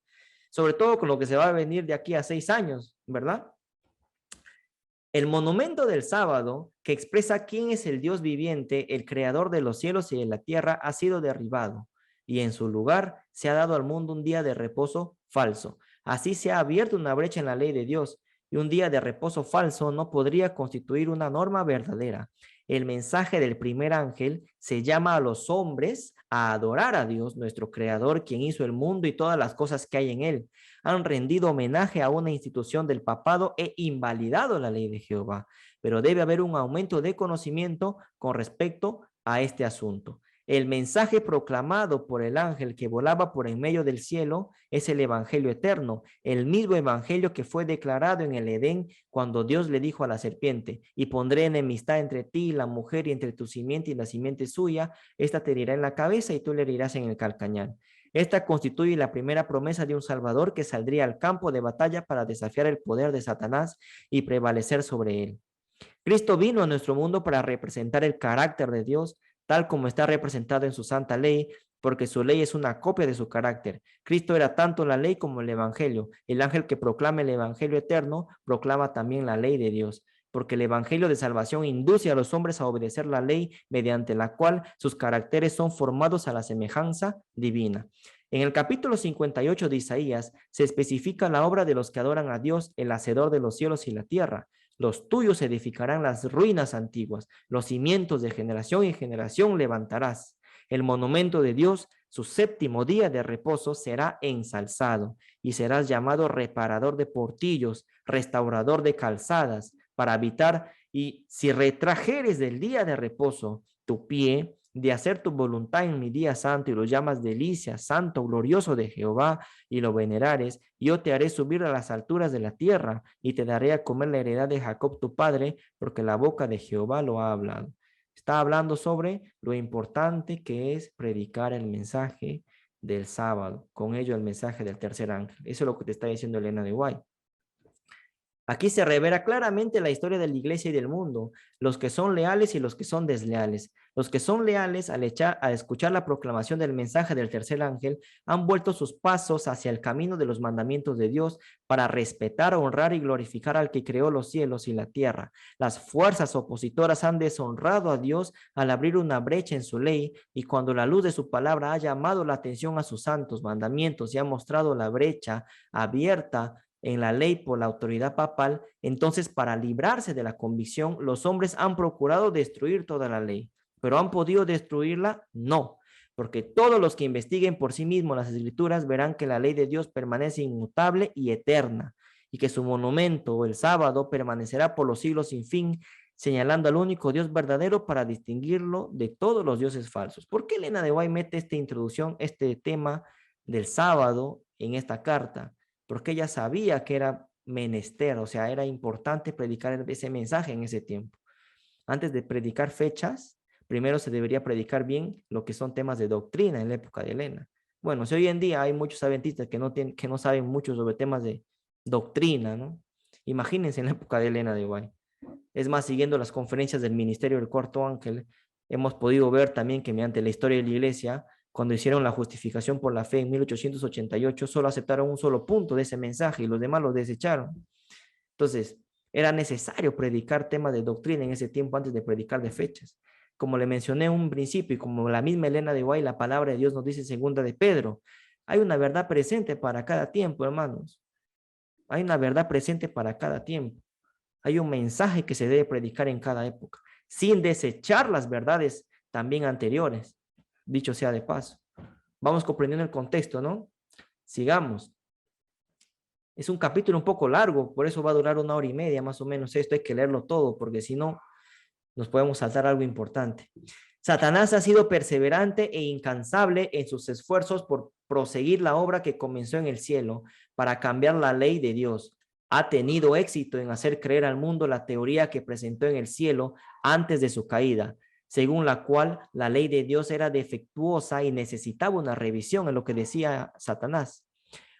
sobre todo con lo que se va a venir de aquí a 6 años, ¿verdad? El monumento del sábado, que expresa quién es el Dios viviente, el creador de los cielos y de la tierra, ha sido derribado, y en su lugar se ha dado al mundo un día de reposo falso. Así se ha abierto una brecha en la ley de Dios, y un día de reposo falso no podría constituir una norma verdadera. El mensaje del primer ángel se llama a los hombres a adorar a Dios, nuestro Creador, quien hizo el mundo y todas las cosas que hay en él. Han rendido homenaje a una institución del papado e invalidado la ley de Jehová, pero debe haber un aumento de conocimiento con respecto a este asunto. El mensaje proclamado por el ángel que volaba por en medio del cielo es el evangelio eterno, el mismo evangelio que fue declarado en el Edén cuando Dios le dijo a la serpiente: y pondré enemistad entre ti y la mujer, y entre tu simiente y la simiente suya, esta te herirá en la cabeza y tú le herirás en el calcañar. Esta constituye la primera promesa de un Salvador que saldría al campo de batalla para desafiar el poder de Satanás y prevalecer sobre él. Cristo vino a nuestro mundo para representar el carácter de Dios, tal como está representado en su santa ley, porque su ley es una copia de su carácter. Cristo era tanto la ley como el evangelio. El ángel que proclama el evangelio eterno proclama también la ley de Dios, porque el evangelio de salvación induce a los hombres a obedecer la ley mediante la cual sus caracteres son formados a la semejanza divina. En el capítulo 58 de Isaías se especifica la obra de los que adoran a Dios, el hacedor de los cielos y la tierra. Los tuyos edificarán las ruinas antiguas, los cimientos de generación en generación levantarás. El monumento de Dios, su séptimo día de reposo, será ensalzado, y serás llamado reparador de portillos, restaurador de calzadas, para habitar. Y si retrajeres del día de reposo tu pie, de hacer tu voluntad en mi día santo, y lo llamas delicia, santo, glorioso de Jehová, y lo venerares, yo te haré subir a las alturas de la tierra, y te daré a comer la heredad de Jacob tu padre, porque la boca de Jehová lo ha hablado. Está hablando sobre lo importante que es predicar el mensaje del sábado, con ello el mensaje del tercer ángel. Eso es lo que te está diciendo Elena de White. Aquí se revela claramente la historia de la iglesia y del mundo, los que son leales y los que son desleales. Los que son leales al escuchar la proclamación del mensaje del tercer ángel han vuelto sus pasos hacia el camino de los mandamientos de Dios para respetar, honrar y glorificar al que creó los cielos y la tierra. Las fuerzas opositoras han deshonrado a Dios al abrir una brecha en su ley, y cuando la luz de su palabra ha llamado la atención a sus santos mandamientos y ha mostrado la brecha abierta en la ley por la autoridad papal, entonces para librarse de la convicción, los hombres han procurado destruir toda la ley. ¿Pero han podido destruirla? No, porque todos los que investiguen por sí mismos las escrituras verán que la ley de Dios permanece inmutable y eterna, y que su monumento, el sábado, permanecerá por los siglos sin fin, señalando al único Dios verdadero para distinguirlo de todos los dioses falsos. ¿Por qué Elena de White mete esta introducción, este tema del sábado en esta carta? Porque ella sabía que era menester, o sea, era importante predicar ese mensaje en ese tiempo. Antes de predicar fechas, primero se debería predicar bien lo que son temas de doctrina en la época de Elena. Bueno, si hoy en día hay muchos adventistas que no saben mucho sobre temas de doctrina, ¿no? Imagínense en la época de Elena de White. Es más, siguiendo las conferencias del ministerio del cuarto ángel, hemos podido ver también que mediante la historia de la iglesia, cuando hicieron la justificación por la fe en 1888, solo aceptaron un solo punto de ese mensaje y los demás lo desecharon. Entonces, era necesario predicar temas de doctrina en ese tiempo antes de predicar de fechas. Como le mencioné en un principio y como la misma Elena de White, la palabra de Dios nos dice en segunda de Pedro, hay una verdad presente para cada tiempo, hermanos. Hay una verdad presente para cada tiempo. Hay un mensaje que se debe predicar en cada época, sin desechar las verdades también anteriores. Dicho sea de paso. Vamos comprendiendo el contexto, ¿no? Sigamos. Es un capítulo un poco largo, por eso va a durar 1 hora y media más o menos. Esto hay que leerlo todo, porque si no, nos podemos saltar algo importante. Satanás ha sido perseverante e incansable en sus esfuerzos por proseguir la obra que comenzó en el cielo para cambiar la ley de Dios. Ha tenido éxito en hacer creer al mundo la teoría que presentó en el cielo antes de su caída, según la cual la ley de Dios era defectuosa y necesitaba una revisión, en lo que decía Satanás.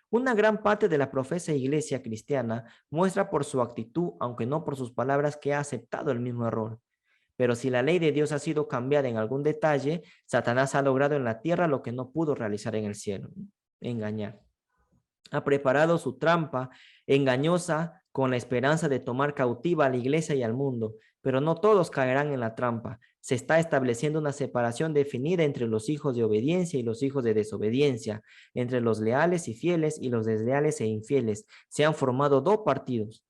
Una gran parte de la profesa iglesia cristiana muestra por su actitud, aunque no por sus palabras, que ha aceptado el mismo error. Pero si la ley de Dios ha sido cambiada en algún detalle, Satanás ha logrado en la tierra lo que no pudo realizar en el cielo: engañar. Ha preparado su trampa engañosa con la esperanza de tomar cautiva a la iglesia y al mundo, pero no todos caerán en la trampa. se está estableciendo una separación definida entre los hijos de obediencia y los hijos de desobediencia, entre los leales y fieles y los desleales e infieles. Se han formado dos partidos,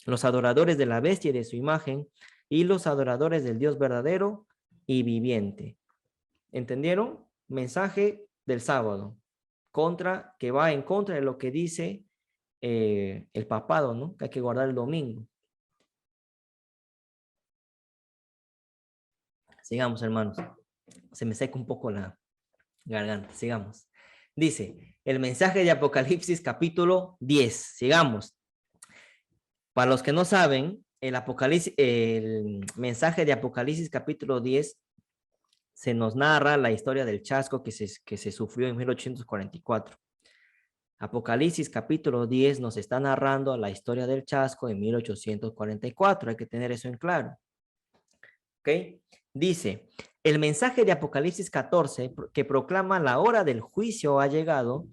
los adoradores de la bestia y de su imagen y los adoradores del Dios verdadero y viviente. ¿Entendieron? Mensaje del sábado, que va en contra de lo que dice el papado, ¿no? Que hay que guardar el domingo. Sigamos, hermanos. Se me seca un poco la garganta. Sigamos. Dice, el mensaje de Apocalipsis capítulo 10. Sigamos. Para los que no saben, el mensaje de Apocalipsis capítulo 10 se nos narra la historia del chasco que se sufrió en 1844. Apocalipsis capítulo 10 nos está narrando la historia del chasco en 1844. Hay que tener eso en claro. ¿Ok? Dice, el mensaje de Apocalipsis 14 que proclama la hora del juicio ha llegado,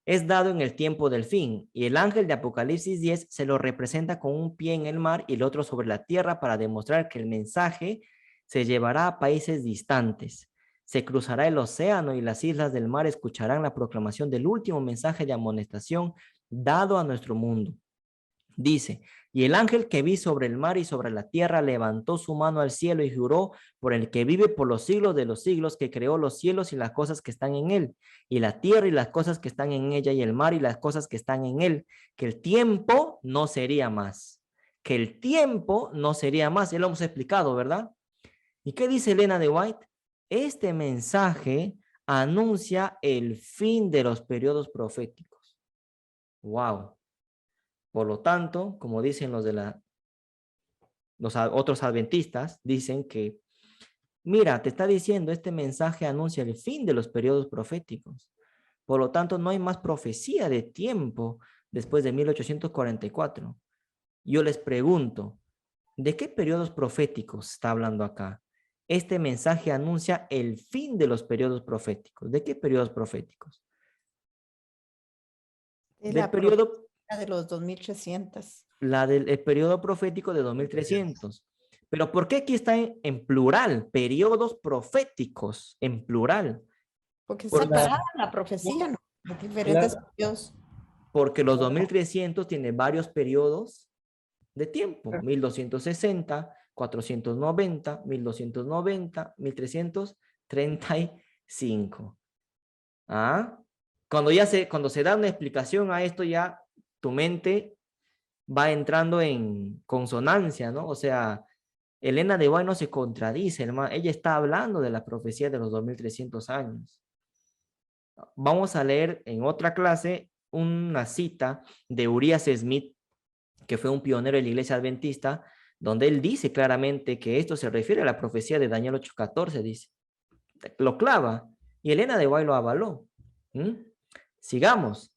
es dado en el tiempo del fin, y el ángel de Apocalipsis 10 se lo representa con un pie en el mar y el otro sobre la tierra para demostrar que el mensaje se llevará a países distantes. Se cruzará el océano y las islas del mar escucharán la proclamación del último mensaje de amonestación dado a nuestro mundo. Dice, y el ángel que vi sobre el mar y sobre la tierra levantó su mano al cielo y juró por el que vive por los siglos de los siglos, que creó los cielos y las cosas que están en él, y la tierra y las cosas que están en ella, y el mar y las cosas que están en él, que el tiempo no sería más. Que el tiempo no sería más. Ya lo hemos explicado, ¿verdad? ¿Y qué dice Elena de White? Este mensaje anuncia el fin de los periodos proféticos. ¡Wow! Por lo tanto, como dicen los otros adventistas, dicen que, mira, te está diciendo, este mensaje anuncia el fin de los periodos proféticos. Por lo tanto, no hay más profecía de tiempo después de 1844. Yo les pregunto, ¿de qué periodos proféticos está hablando acá? Este mensaje anuncia el fin de los periodos proféticos. ¿De qué periodos proféticos? Del periodo de los 2300. el periodo profético de 2300. Pero ¿por qué aquí está en plural? Periodos proféticos, en plural. Porque es separada la profecía, ¿no? Los diferentes periodos. Porque los 2300 tienen varios periodos de tiempo. 1260, 490, 1290, 1335. ¿Ah? Cuando se da una explicación a esto, ya tu mente va entrando en consonancia, ¿no? O sea, Elena de White no se contradice, hermano. Ella está hablando de la profecía de los 2300 años. Vamos a leer en otra clase una cita de Urias Smith, que fue un pionero de la iglesia adventista, donde él dice claramente que esto se refiere a la profecía de Daniel 8:14, dice. Lo clava, y Elena de White lo avaló. Sigamos.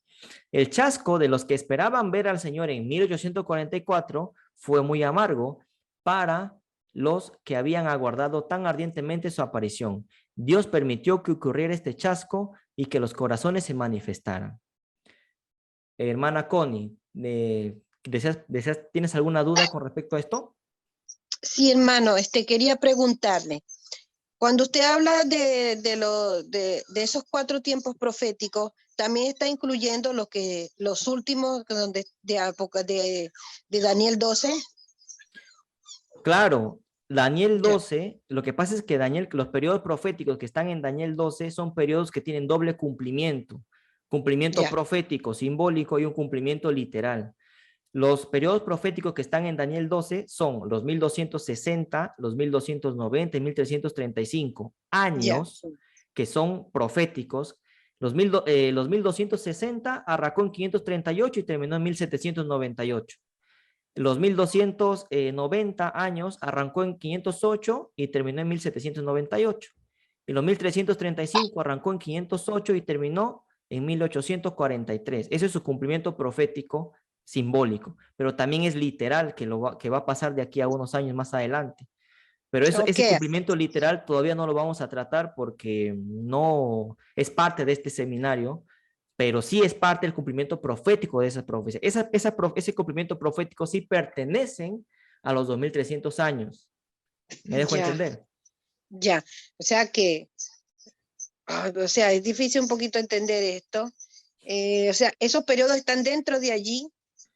El chasco de los que esperaban ver al Señor en 1844 fue muy amargo para los que habían aguardado tan ardientemente su aparición. Dios permitió que ocurriera este chasco y que los corazones se manifestaran. Hermana Connie, ¿tienes alguna duda con respecto a esto? Sí, hermano, quería preguntarle. Cuando usted habla de esos 4 tiempos proféticos, también está incluyendo los últimos de Daniel 12. Claro, Daniel 12, lo que pasa es que los periodos proféticos que están en Daniel 12 son periodos que tienen doble cumplimiento. Cumplimiento profético, simbólico y un cumplimiento literal. Los periodos proféticos que están en Daniel 12 son los 1260, los 1290 y 1335 años que son proféticos. Los 1260 arrancó en 538 y terminó en 1798. Los 1290 años arrancó en 508 y terminó en 1798. Y los 1335 arrancó en 508 y terminó en 1843. Ese es su cumplimiento profético simbólico, pero también es literal que va a pasar de aquí a unos años más adelante. Pero ese cumplimiento literal todavía no lo vamos a tratar porque no es parte de este seminario, pero sí es parte del cumplimiento profético de esa profecía. Ese cumplimiento profético sí pertenecen a los 2300 años. ¿Me dejo entender? Ya, o sea que, o sea, es difícil un poquito entender esto. O sea, esos periodos están dentro de allí,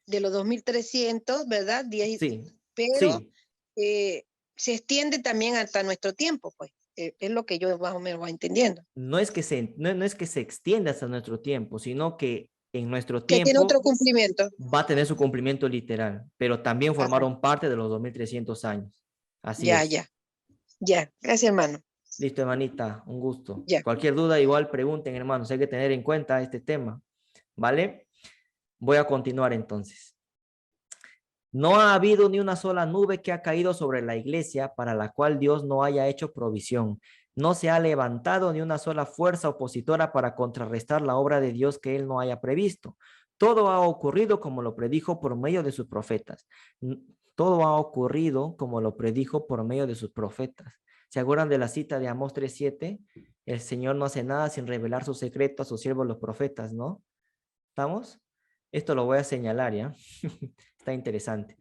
de los 2300, ¿verdad? Sí, Pero sí. se extiende también hasta nuestro tiempo, pues. Es lo que yo más o menos voy entendiendo. No es que no es que se extienda hasta nuestro tiempo, sino que en nuestro Que tiene otro tiempo cumplimiento. va a tener su cumplimiento literal, pero también Ajá. formaron parte de los 2300 años. Así Ya, es. ya, ya. Gracias, hermano. Listo, hermanita, un gusto. Ya. Cualquier duda, igual pregunten, hermanos. Hay que tener en cuenta este tema, ¿vale? Voy a continuar entonces. No ha habido ni una sola nube que ha caído sobre la iglesia para la cual Dios no haya hecho provisión. No se ha levantado ni una sola fuerza opositora para contrarrestar la obra de Dios que él no haya previsto. Todo ha ocurrido como lo predijo por medio de sus profetas. Todo ha ocurrido como lo predijo por medio de sus profetas. ¿Se acuerdan de la cita de Amós 3:7? El Señor no hace nada sin revelar su secreto a sus siervos los profetas, ¿no? ¿Estamos? Esto lo voy a señalar, ¿ya? Está interesante.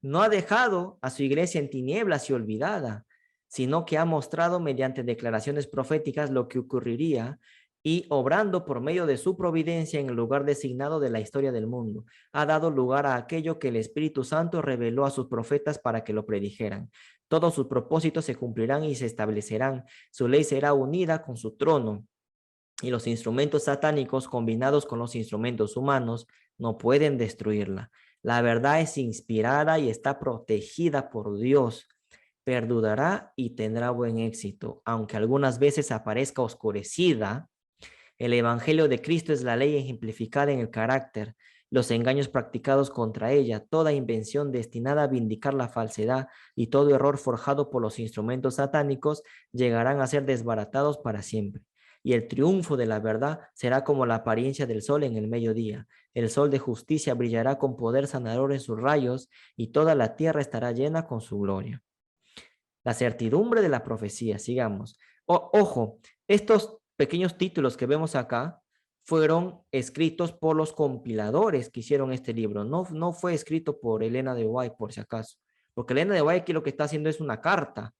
No ha dejado a su iglesia en tinieblas y olvidada, sino que ha mostrado mediante declaraciones proféticas lo que ocurriría y obrando por medio de su providencia en el lugar designado de la historia del mundo. Ha dado lugar a aquello que el Espíritu Santo reveló a sus profetas para que lo predijeran. Todos sus propósitos se cumplirán y se establecerán. Su ley será unida con su trono. Y los instrumentos satánicos combinados con los instrumentos humanos no pueden destruirla. La verdad es inspirada y está protegida por Dios. Perdurará y tendrá buen éxito, aunque algunas veces aparezca oscurecida. El evangelio de Cristo es la ley ejemplificada en el carácter, los engaños practicados contra ella, toda invención destinada a vindicar la falsedad y todo error forjado por los instrumentos satánicos llegarán a ser desbaratados para siempre. Y el triunfo de la verdad será como la apariencia del sol en el mediodía. El sol de justicia brillará con poder sanador en sus rayos y toda la tierra estará llena con su gloria. La certidumbre de la profecía, sigamos. Ojo, estos pequeños títulos que vemos acá fueron escritos por los compiladores que hicieron este libro. No fue escrito por Elena de White, por si acaso. Porque Elena de White aquí lo que está haciendo es una carta.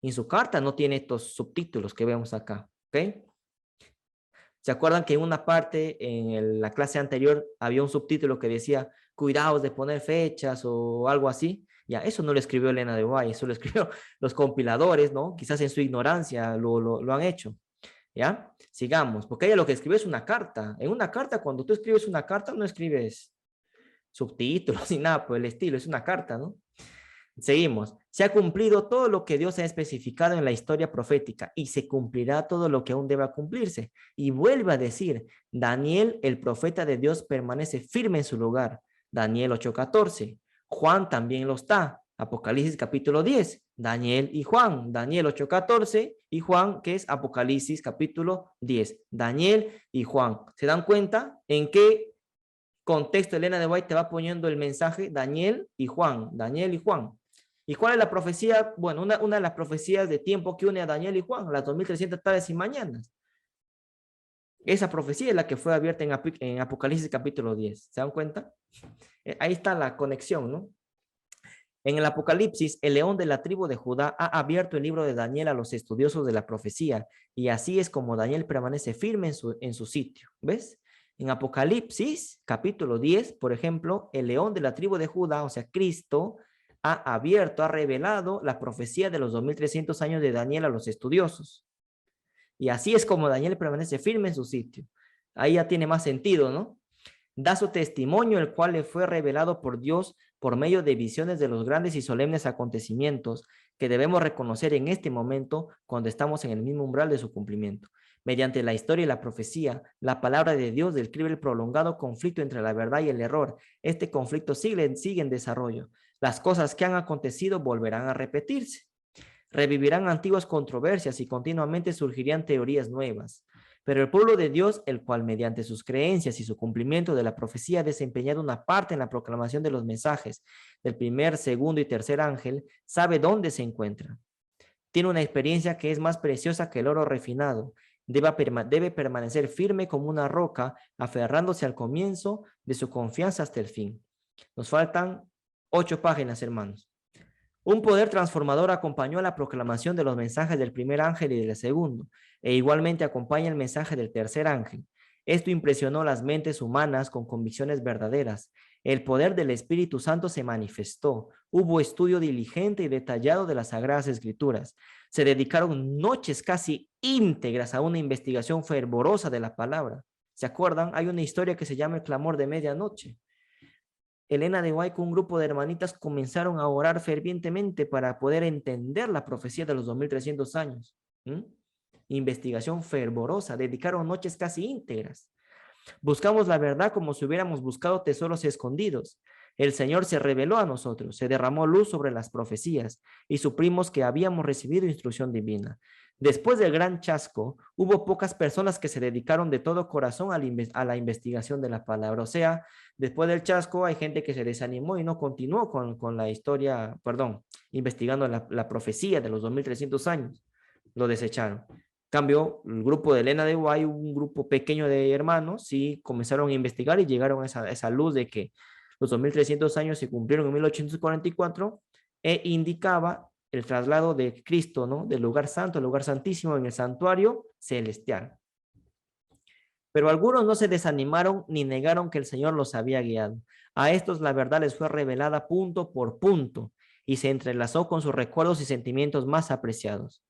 Y en su carta no tiene estos subtítulos que vemos acá. ¿Ok? ¿Se acuerdan que en una parte, en la clase anterior, había un subtítulo que decía, cuidaos de poner fechas o algo así? Ya, eso no lo escribió Elena de White, eso lo escribió los compiladores, ¿no? Quizás en su ignorancia lo han hecho. ¿Ya? Sigamos, porque ella lo que escribe es una carta. En una carta, cuando tú escribes una carta, no escribes subtítulos ni nada por el estilo, es una carta, ¿no? Seguimos. Se ha cumplido todo lo que Dios ha especificado en la historia profética y se cumplirá todo lo que aún deba cumplirse. Y vuelve a decir, Daniel, el profeta de Dios, permanece firme en su lugar. Daniel 8:14. Juan también lo está. Apocalipsis capítulo 10. Daniel y Juan. Daniel 8:14 y Juan, que es Apocalipsis capítulo 10. Daniel y Juan. ¿Se dan cuenta en qué contexto Elena de White te va poniendo el mensaje? Daniel y Juan. Daniel y Juan. ¿Y cuál es la profecía? Bueno, una de las profecías de tiempo que une a Daniel y Juan, las 2300 tardes y mañanas. Esa profecía es la que fue abierta en Apocalipsis capítulo 10. ¿Se dan cuenta? Ahí está la conexión, ¿no? En el Apocalipsis, el león de la tribu de Judá ha abierto el libro de Daniel a los estudiosos de la profecía, y así es como Daniel permanece firme en su sitio. ¿Ves? En Apocalipsis capítulo 10, por ejemplo, el león de la tribu de Judá, o sea, Cristo, ha abierto, ha revelado la profecía de los 2300 años de Daniel a los estudiosos. Y así es como Daniel permanece firme en su sitio. Ahí ya tiene más sentido, ¿no? Da su testimonio, el cual le fue revelado por Dios por medio de visiones de los grandes y solemnes acontecimientos que debemos reconocer en este momento cuando estamos en el mismo umbral de su cumplimiento. Mediante la historia y la profecía, la palabra de Dios describe el prolongado conflicto entre la verdad y el error. Este conflicto sigue en desarrollo. Las cosas que han acontecido volverán a repetirse. Revivirán antiguas controversias y continuamente surgirían teorías nuevas. Pero el pueblo de Dios, el cual mediante sus creencias y su cumplimiento de la profecía ha desempeñado una parte en la proclamación de los mensajes del primer, segundo y tercer ángel, sabe dónde se encuentra. Tiene una experiencia que es más preciosa que el oro refinado. Debe permanecer firme como una roca, aferrándose al comienzo de su confianza hasta el fin. Nos faltan 8 páginas, hermanos. Un poder transformador acompañó la proclamación de los mensajes del primer ángel y del segundo, e igualmente acompaña el mensaje del tercer ángel. Esto impresionó las mentes humanas con convicciones verdaderas. El poder del Espíritu Santo se manifestó. Hubo estudio diligente y detallado de las Sagradas Escrituras. Se dedicaron noches casi íntegras a una investigación fervorosa de la palabra. ¿Se acuerdan? Hay una historia que se llama El clamor de medianoche. Elena de White con un grupo de hermanitas comenzaron a orar fervientemente para poder entender la profecía de los 2300 años. Investigación fervorosa, dedicaron noches casi íntegras. Buscamos la verdad como si hubiéramos buscado tesoros escondidos. El Señor se reveló a nosotros, se derramó luz sobre las profecías y supimos que habíamos recibido instrucción divina. Después del gran chasco, hubo pocas personas que se dedicaron de todo corazón a la investigación de la palabra. O sea, después del chasco hay gente que se desanimó y no continuó con la historia, investigando la profecía de los 2300 años. Lo desecharon. Cambio, el grupo de Elena de White, un grupo pequeño de hermanos, sí comenzaron a investigar y llegaron a esa luz de que los 2300 años se cumplieron en 1844 e indicaba el traslado de Cristo, ¿no? Del lugar santo al lugar santísimo en el santuario celestial. Pero algunos no se desanimaron ni negaron que el Señor los había guiado. A estos la verdad les fue revelada punto por punto y se entrelazó con sus recuerdos y sentimientos más apreciados.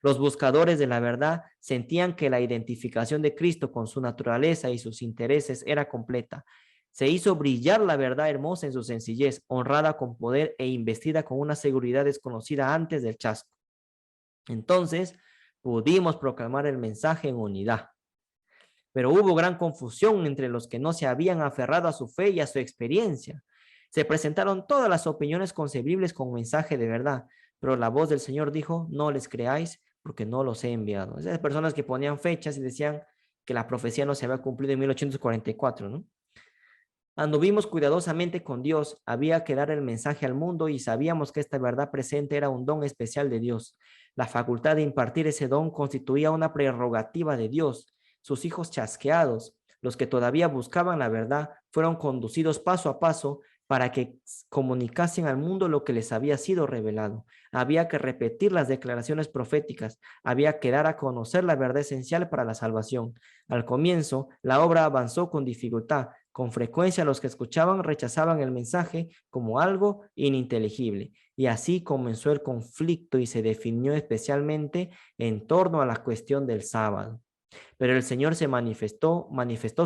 Los buscadores de la verdad sentían que la identificación de Cristo con su naturaleza y sus intereses era completa. Se hizo brillar la verdad hermosa en su sencillez, honrada con poder e investida con una seguridad desconocida antes del chasco. Entonces, pudimos proclamar el mensaje en unidad. Pero hubo gran confusión entre los que no se habían aferrado a su fe y a su experiencia. Se presentaron todas las opiniones concebibles con mensaje de verdad, pero la voz del Señor dijo, no les creáis porque no los he enviado. Esas personas que ponían fechas y decían que la profecía no se había cumplido en 1844, ¿no? Anduvimos cuidadosamente con Dios, había que dar el mensaje al mundo y sabíamos que esta verdad presente era un don especial de Dios. La facultad de impartir ese don constituía una prerrogativa de Dios. Sus hijos chasqueados, los que todavía buscaban la verdad, fueron conducidos paso a paso para que comunicasen al mundo lo que les había sido revelado. Había que repetir las declaraciones proféticas, había que dar a conocer la verdad esencial para la salvación. Al comienzo, la obra avanzó con dificultad. Con frecuencia los que escuchaban rechazaban el mensaje como algo ininteligible. Y así comenzó el conflicto y se definió especialmente en torno a la cuestión del sábado. Pero el Señor se manifestó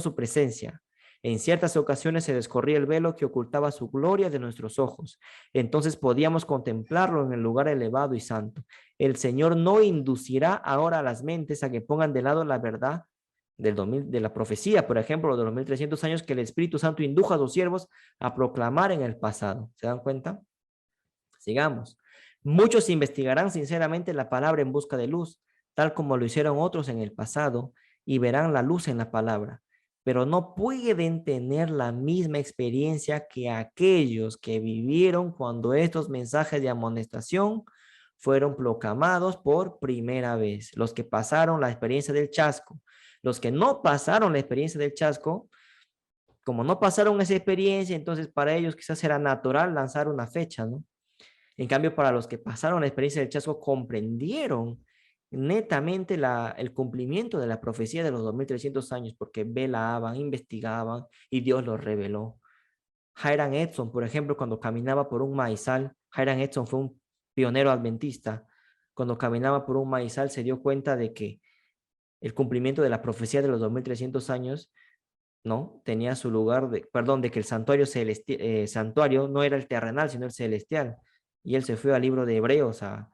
su presencia. En ciertas ocasiones se descorría el velo que ocultaba su gloria de nuestros ojos. Entonces podíamos contemplarlo en el lugar elevado y santo. El Señor no inducirá ahora a las mentes a que pongan de lado la verdad de la profecía, por ejemplo, de los 1300 años que el Espíritu Santo indujo a sus siervos a proclamar en el pasado. ¿Se dan cuenta? Sigamos. Muchos investigarán sinceramente la palabra en busca de luz, tal como lo hicieron otros en el pasado, y verán la luz en la palabra, pero no pueden tener la misma experiencia que aquellos que vivieron cuando estos mensajes de amonestación fueron proclamados por primera vez, los que pasaron la experiencia del chasco. Los que no pasaron la experiencia del chasco, como no pasaron esa experiencia, entonces para ellos quizás era natural lanzar una fecha, ¿no? En cambio, para los que pasaron la experiencia del chasco, comprendieron netamente el cumplimiento de la profecía de los 2300 años, porque velaban, investigaban y Dios los reveló. Hiram Edson, por ejemplo, cuando caminaba por un maizal, Hiram Edson fue un pionero adventista, cuando caminaba por un maizal se dio cuenta de que el cumplimiento de la profecía de los 2300 años, ¿no? Tenía su lugar, de que el santuario no era el terrenal, sino el celestial. Y él se fue al libro de Hebreos a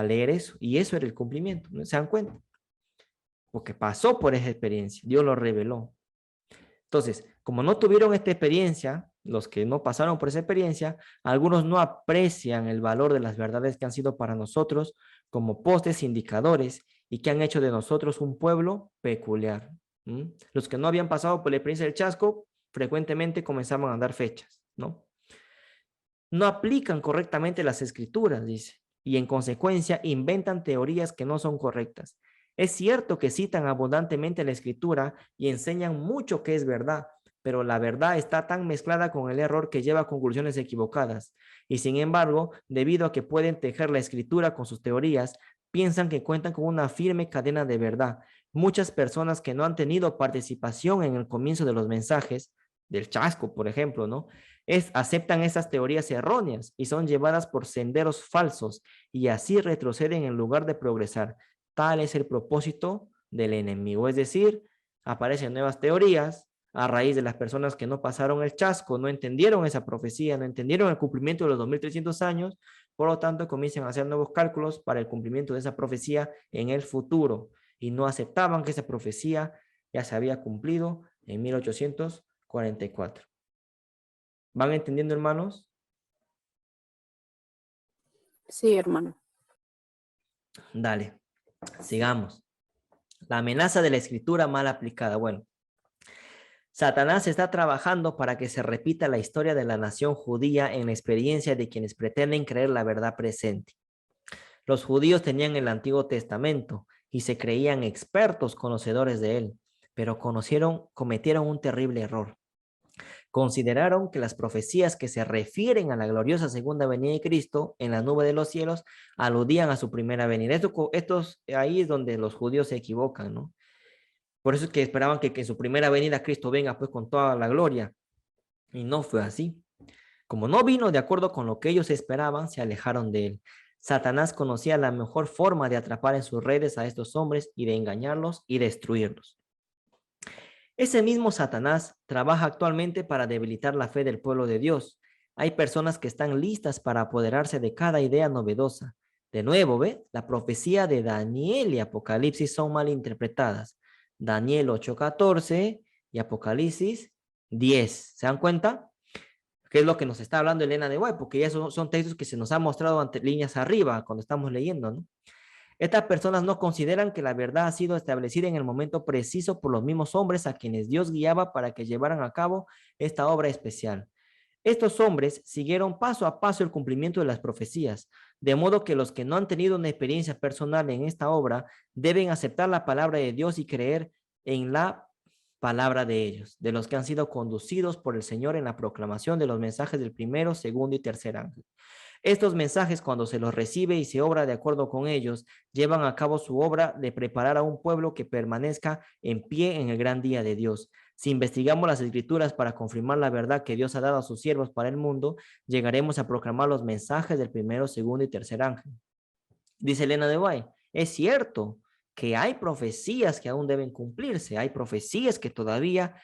leer eso. Y eso era el cumplimiento, ¿no? ¿Se dan cuenta? Porque pasó por esa experiencia. Dios lo reveló. Entonces, como no tuvieron esta experiencia, los que no pasaron por esa experiencia, algunos no aprecian el valor de las verdades que han sido para nosotros como postes indicadores y que han hecho de nosotros un pueblo peculiar. Los que no habían pasado por la experiencia del chasco, frecuentemente comenzaban a dar fechas, ¿no? No aplican correctamente las escrituras, dice, y en consecuencia inventan teorías que no son correctas. Es cierto que citan abundantemente la escritura y enseñan mucho que es verdad, pero la verdad está tan mezclada con el error que lleva a conclusiones equivocadas. Y sin embargo, debido a que pueden tejer la escritura con sus teorías, piensan que cuentan con una firme cadena de verdad. Muchas personas que no han tenido participación en el comienzo de los mensajes, del chasco, por ejemplo, ¿no? Aceptan esas teorías erróneas y son llevadas por senderos falsos y así retroceden en lugar de progresar. Tal es el propósito del enemigo, es decir, aparecen nuevas teorías a raíz de las personas que no pasaron el chasco, no entendieron esa profecía, no entendieron el cumplimiento de los 2300 años, por lo tanto comienzan a hacer nuevos cálculos para el cumplimiento de esa profecía en el futuro y no aceptaban que esa profecía ya se había cumplido en 1844. ¿Van entendiendo, hermanos? Sí, hermano. Dale, sigamos. La amenaza de la escritura mal aplicada. Bueno, Satanás está trabajando para que se repita la historia de la nación judía en la experiencia de quienes pretenden creer la verdad presente. Los judíos tenían el Antiguo Testamento y se creían expertos conocedores de él, pero cometieron un terrible error. Consideraron que las profecías que se refieren a la gloriosa segunda venida de Cristo en la nube de los cielos aludían a su primera venida. Ahí es donde los judíos se equivocan, ¿no? Por eso es que esperaban que en su primera venida Cristo venga pues con toda la gloria. Y no fue así. Como no vino de acuerdo con lo que ellos esperaban, se alejaron de él. Satanás conocía la mejor forma de atrapar en sus redes a estos hombres y de engañarlos y destruirlos. Ese mismo Satanás trabaja actualmente para debilitar la fe del pueblo de Dios. Hay personas que están listas para apoderarse de cada idea novedosa. De nuevo, ¿ve? La profecía de Daniel y Apocalipsis son mal interpretadas. Daniel 8:14 y Apocalipsis 10. ¿Se dan cuenta? ¿Qué es lo que nos está hablando Elena de White? Porque ya son textos que se nos han mostrado ante líneas arriba cuando estamos leyendo, ¿no? Estas personas no consideran que la verdad ha sido establecida en el momento preciso por los mismos hombres a quienes Dios guiaba para que llevaran a cabo esta obra especial. Estos hombres siguieron paso a paso el cumplimiento de las profecías, de modo que los que no han tenido una experiencia personal en esta obra deben aceptar la palabra de Dios y creer en la palabra de ellos, de los que han sido conducidos por el Señor en la proclamación de los mensajes del primero, segundo y tercer ángel. Estos mensajes, cuando se los recibe y se obra de acuerdo con ellos, llevan a cabo su obra de preparar a un pueblo que permanezca en pie en el gran día de Dios. Si investigamos las escrituras para confirmar la verdad que Dios ha dado a sus siervos para el mundo, llegaremos a proclamar los mensajes del primero, segundo y tercer ángel. Dice Elena de White, es cierto que hay profecías que aún deben cumplirse, hay profecías que todavía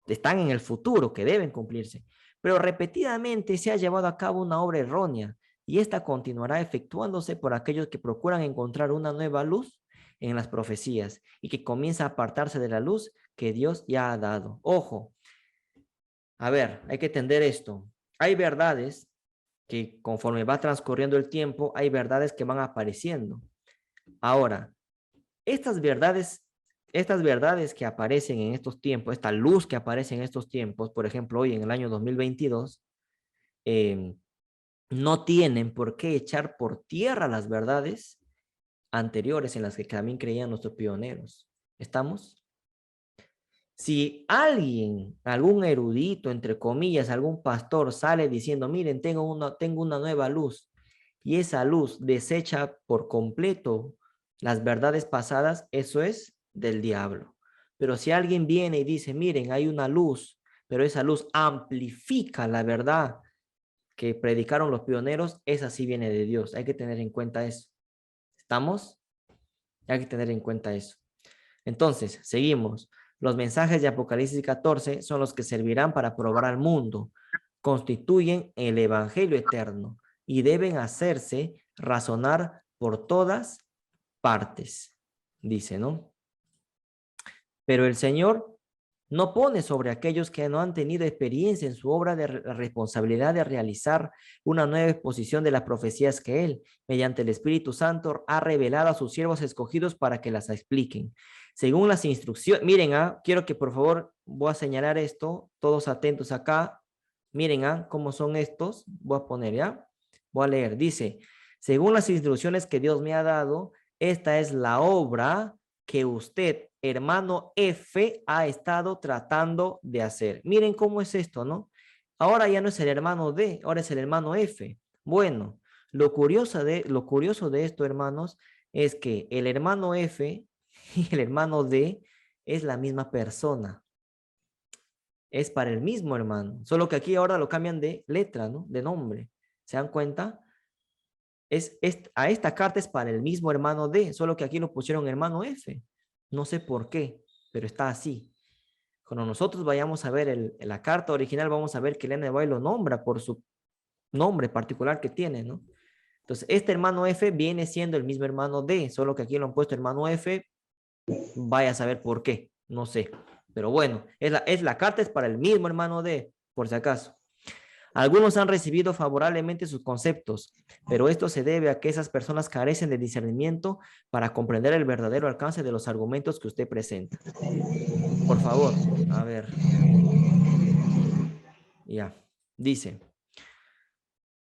están en el futuro, que deben cumplirse, pero repetidamente se ha llevado a cabo una obra errónea y esta continuará efectuándose por aquellos que procuran encontrar una nueva luz en las profecías y que comienza a apartarse de la luz que Dios ya ha dado. Ojo, a ver, hay que entender esto. Hay verdades que conforme va transcurriendo el tiempo, hay verdades que van apareciendo. Ahora, estas verdades que aparecen en estos tiempos, esta luz que aparece en estos tiempos, por ejemplo, hoy en el año 2022, no tienen por qué echar por tierra las verdades anteriores en las que también creían nuestros pioneros. ¿Estamos? Si alguien, algún erudito, entre comillas, algún pastor sale diciendo, miren, tengo una nueva luz, y esa luz desecha por completo las verdades pasadas, eso es del diablo. Pero si alguien viene y dice, miren, hay una luz, pero esa luz amplifica la verdad que predicaron los pioneros, esa sí viene de Dios. Hay que tener en cuenta eso. ¿Estamos? Hay que tener en cuenta eso. Entonces, seguimos. Los mensajes de Apocalipsis 14 son los que servirán para probar al mundo. Constituyen el evangelio eterno y deben hacerse razonar por todas partes, dice, ¿no? Pero el Señor no pone sobre aquellos que no han tenido experiencia en su obra de la responsabilidad de realizar una nueva exposición de las profecías que Él, mediante el Espíritu Santo, ha revelado a sus siervos escogidos para que las expliquen. Según las instrucciones, miren, quiero que por favor, voy a señalar esto, todos atentos acá, miren, cómo son estos, voy a poner, ¿ya? Voy a leer, dice, según las instrucciones que Dios me ha dado, esta es la obra que usted hermano F ha estado tratando de hacer. Miren cómo es esto, ¿no? Ahora ya no es el hermano D, ahora es el hermano F. Bueno, lo curioso de esto, hermanos, es que el hermano F y el hermano D es la misma persona. Es para el mismo hermano, solo que aquí ahora lo cambian de letra, ¿no? De nombre. ¿Se dan cuenta? A esta carta es para el mismo hermano D, solo que aquí lo pusieron hermano F. No sé por qué, pero está así. Cuando nosotros vayamos a ver la carta original, vamos a ver que Elena de White lo nombra por su nombre particular que tiene, ¿no? Entonces, este hermano F viene siendo el mismo hermano D, solo que aquí lo han puesto hermano F. Vaya a saber por qué, no sé. Pero bueno, la carta es para el mismo hermano D, por si acaso. Algunos han recibido favorablemente sus conceptos, pero esto se debe a que esas personas carecen de discernimiento para comprender el verdadero alcance de los argumentos que usted presenta. Por favor, a ver. Ya, dice.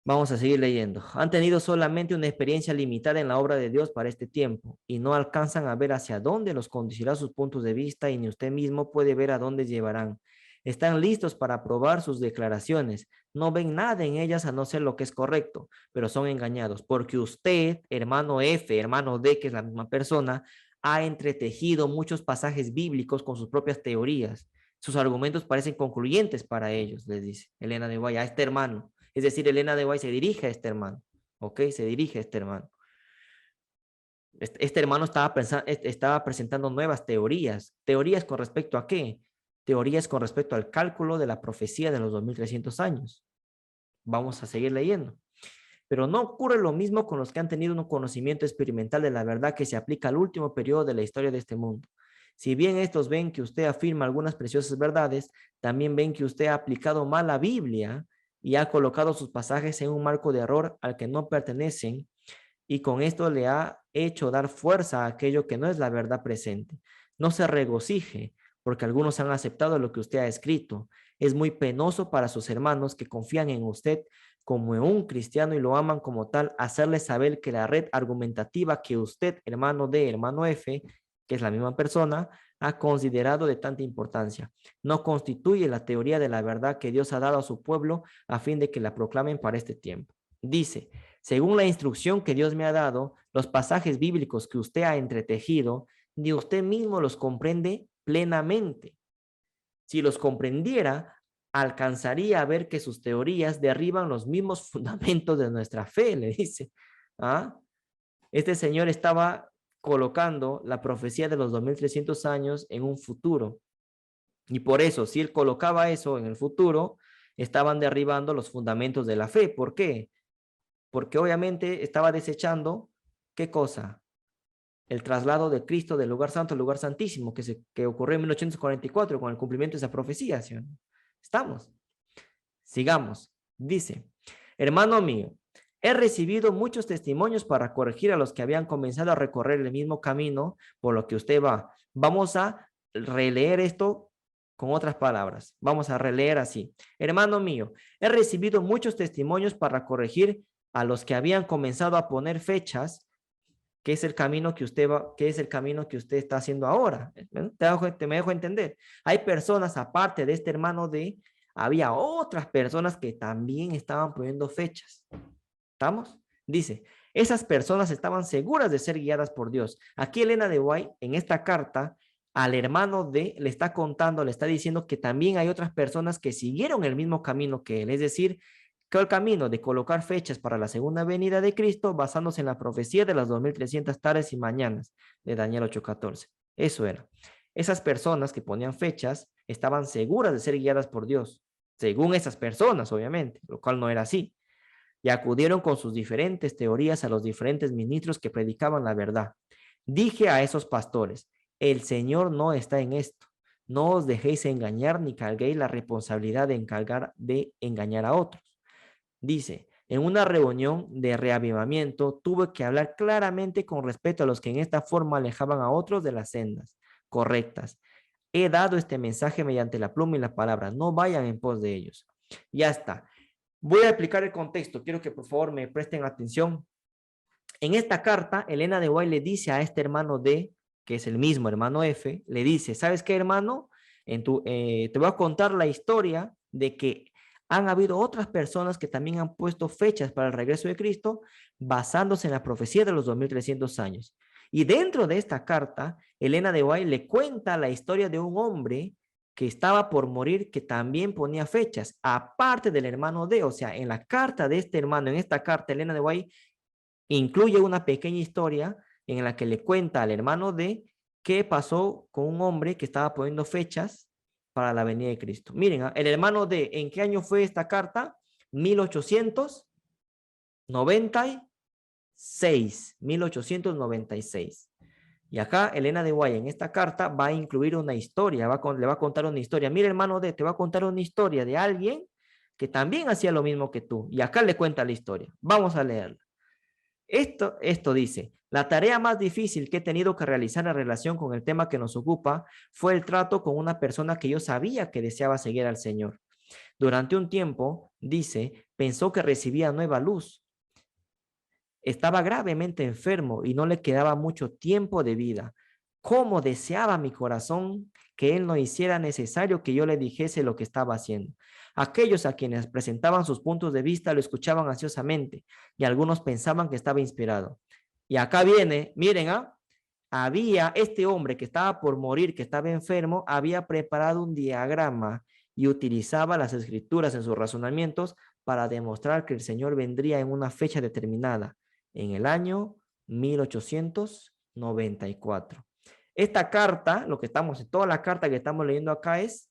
Vamos a seguir leyendo. Han tenido solamente una experiencia limitada en la obra de Dios para este tiempo y no alcanzan a ver hacia dónde los conducirá sus puntos de vista y ni usted mismo puede ver a dónde llevarán. Están listos para probar sus declaraciones. No ven nada en ellas a no ser lo que es correcto, pero son engañados porque usted, hermano F, hermano D, que es la misma persona, ha entretejido muchos pasajes bíblicos con sus propias teorías. Sus argumentos parecen concluyentes para ellos, les dice Elena de White a este hermano. Es decir, Elena de White se dirige a este hermano. ¿Ok? Se dirige a este hermano. Este hermano estaba presentando nuevas teorías. ¿Teorías con respecto a qué? Teorías con respecto al cálculo de la profecía de los 2300 años. Vamos a seguir leyendo. Pero no ocurre lo mismo con los que han tenido un conocimiento experimental de la verdad que se aplica al último periodo de la historia de este mundo. Si bien estos ven que usted afirma algunas preciosas verdades, también ven que usted ha aplicado mal la Biblia y ha colocado sus pasajes en un marco de error al que no pertenecen, y con esto le ha hecho dar fuerza a aquello que no es la verdad presente. No se regocije, porque algunos han aceptado lo que usted ha escrito. Es muy penoso para sus hermanos que confían en usted como en un cristiano y lo aman como tal, hacerle saber que la red argumentativa que usted, hermano D, hermano F, que es la misma persona, ha considerado de tanta importancia. No constituye la teoría de la verdad que Dios ha dado a su pueblo a fin de que la proclamen para este tiempo. Dice, según la instrucción que Dios me ha dado, los pasajes bíblicos que usted ha entretejido, ni usted mismo los comprende plenamente. Si los comprendiera, alcanzaría a ver que sus teorías derriban los mismos fundamentos de nuestra fe, le dice. ¿Ah? Este señor estaba colocando la profecía de los 2300 años en un futuro. Y por eso, si él colocaba eso en el futuro, estaban derribando los fundamentos de la fe. ¿Por qué? Porque obviamente estaba desechando, ¿qué cosa? El traslado de Cristo del lugar santo al lugar santísimo, que ocurrió en 1844 con el cumplimiento de esa profecía. ¿Sí? ¿Estamos? Sigamos. Dice, hermano mío, he recibido muchos testimonios para corregir a los que habían comenzado a recorrer el mismo camino por lo que usted va. Vamos a releer esto con otras palabras. Vamos a releer así. Hermano mío, he recibido muchos testimonios para corregir a los que habían comenzado a poner fechas, que es el camino que usted va, que es el camino que usted está haciendo ahora. Me dejo entender. Hay personas, aparte de este hermano D, había otras personas que también estaban poniendo fechas. ¿Estamos? Dice, esas personas estaban seguras de ser guiadas por Dios. Aquí Elena de White, en esta carta, al hermano D le está contando, le está diciendo que también hay otras personas que siguieron el mismo camino que él, es decir, que el camino de colocar fechas para la segunda venida de Cristo basándose en la profecía de las 2300 tardes y mañanas de Daniel 8:14. Eso era. Esas personas que ponían fechas estaban seguras de ser guiadas por Dios, según esas personas, obviamente, lo cual no era así. Y acudieron con sus diferentes teorías a los diferentes ministros que predicaban la verdad. Dije a esos pastores, el Señor no está en esto. No os dejéis engañar ni carguéis la responsabilidad de engañar a otros. Dice, en una reunión de reavivamiento tuve que hablar claramente con respecto a los que en esta forma alejaban a otros de las sendas correctas. He dado este mensaje mediante la pluma y la palabra. No vayan en pos de ellos. Ya está. Voy a explicar el contexto. Quiero que por favor me presten atención. En esta carta, Elena de White le dice a este hermano D que es el mismo hermano F, le dice, ¿sabes qué, hermano? Te voy a contar la historia de que han habido otras personas que también han puesto fechas para el regreso de Cristo basándose en la profecía de los 2300 años. Y dentro de esta carta, Elena de White le cuenta la historia de un hombre que estaba por morir, que también ponía fechas, aparte del hermano D. O sea, en la carta de este hermano, en esta carta, Elena de White incluye una pequeña historia en la que le cuenta al hermano D qué pasó con un hombre que estaba poniendo fechas para la venida de Cristo. Miren, el hermano D, ¿en qué año fue esta carta? 1896. 1896. Y acá Elena de White en esta carta va a incluir una historia, le va a contar una historia. Mira, hermano D, te va a contar una historia de alguien que también hacía lo mismo que tú. Y acá le cuenta la historia. Vamos a leerla. Esto dice, la tarea más difícil que he tenido que realizar en relación con el tema que nos ocupa fue el trato con una persona que yo sabía que deseaba seguir al Señor. Durante un tiempo, dice, pensó que recibía nueva luz. Estaba gravemente enfermo y no le quedaba mucho tiempo de vida. ¿Cómo deseaba mi corazón que él no hiciera necesario que yo le dijese lo que estaba haciendo? Aquellos a quienes presentaban sus puntos de vista lo escuchaban ansiosamente y algunos pensaban que estaba inspirado. Y acá viene, miren, había este hombre que estaba por morir, que estaba enfermo, había preparado un diagrama y utilizaba las escrituras en sus razonamientos para demostrar que el Señor vendría en una fecha determinada, en el año 1894. Esta carta, toda la carta que estamos leyendo acá es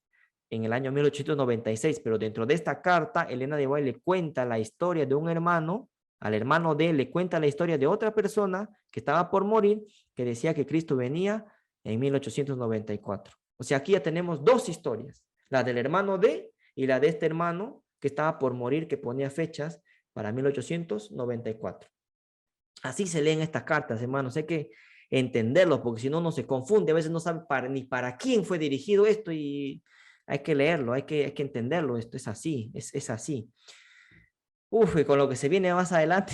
en el año 1896, pero dentro de esta carta, Elena de White le cuenta la historia de un hermano, al hermano de él le cuenta la historia de otra persona que estaba por morir, que decía que Cristo venía en 1894. O sea, aquí ya tenemos dos historias, la del hermano de y la de este hermano que estaba por morir, que ponía fechas para 1894. Así se leen estas cartas, hermanos. Hay que entenderlo, porque si no, uno se confunde. A veces no sabe ni para quién fue dirigido esto y hay que leerlo, hay que entenderlo. Esto es así, es así. Uf, y con lo que se viene más adelante,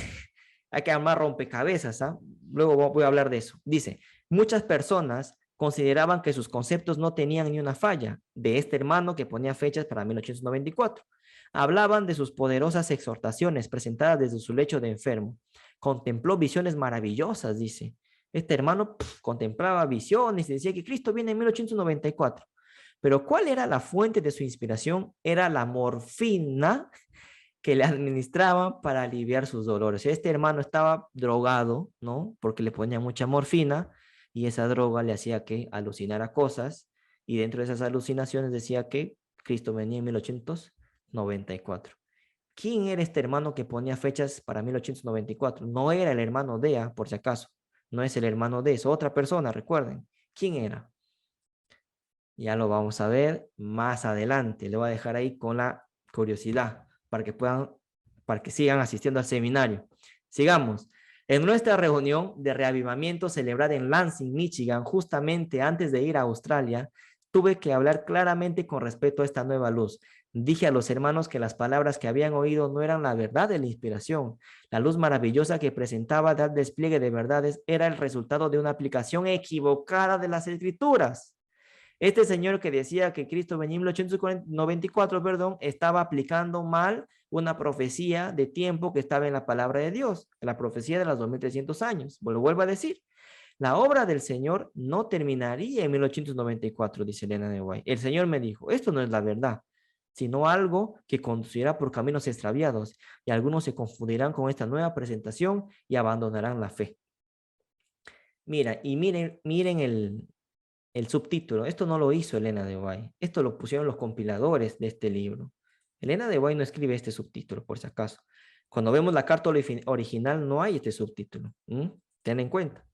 hay que armar rompecabezas. Luego voy a hablar de eso. Dice, muchas personas consideraban que sus conceptos no tenían ni una falla, de este hermano que ponía fechas para 1894. Hablaban de sus poderosas exhortaciones presentadas desde su lecho de enfermo. Contempló visiones maravillosas, dice. Este hermano contemplaba visiones y decía que Cristo viene en 1894. Pero ¿cuál era la fuente de su inspiración? Era la morfina que le administraban para aliviar sus dolores. Este hermano estaba drogado, ¿no? Porque le ponía mucha morfina y esa droga le hacía que alucinara cosas y dentro de esas alucinaciones decía que Cristo venía en 1894. ¿Quién era este hermano que ponía fechas para 1894? No era el hermano Dea, por si acaso. No es el hermano de, es otra persona, recuerden. ¿Quién era? Ya lo vamos a ver más adelante. Le voy a dejar ahí con la curiosidad para que sigan asistiendo al seminario. Sigamos. En nuestra reunión de reavivamiento celebrada en Lansing, Michigan, justamente antes de ir a Australia, tuve que hablar claramente con respecto a esta nueva luz. Dije a los hermanos que las palabras que habían oído no eran la verdad de la inspiración. La luz maravillosa que presentaba tal despliegue de verdades era el resultado de una aplicación equivocada de las escrituras. Este señor que decía que Cristo venía en 1894, estaba aplicando mal una profecía de tiempo que estaba en la palabra de Dios, la profecía de los 2300 años. Lo vuelvo a decir. La obra del Señor no terminaría en 1894, dice Elena de White. El Señor me dijo, esto no es la verdad, sino algo que conducirá por caminos extraviados, y algunos se confundirán con esta nueva presentación y abandonarán la fe. Mira, y miren el subtítulo. Esto no lo hizo Elena de White. Esto lo pusieron los compiladores de este libro. Elena de White no escribe este subtítulo, por si acaso. Cuando vemos la carta original no hay este subtítulo. Ten en cuenta.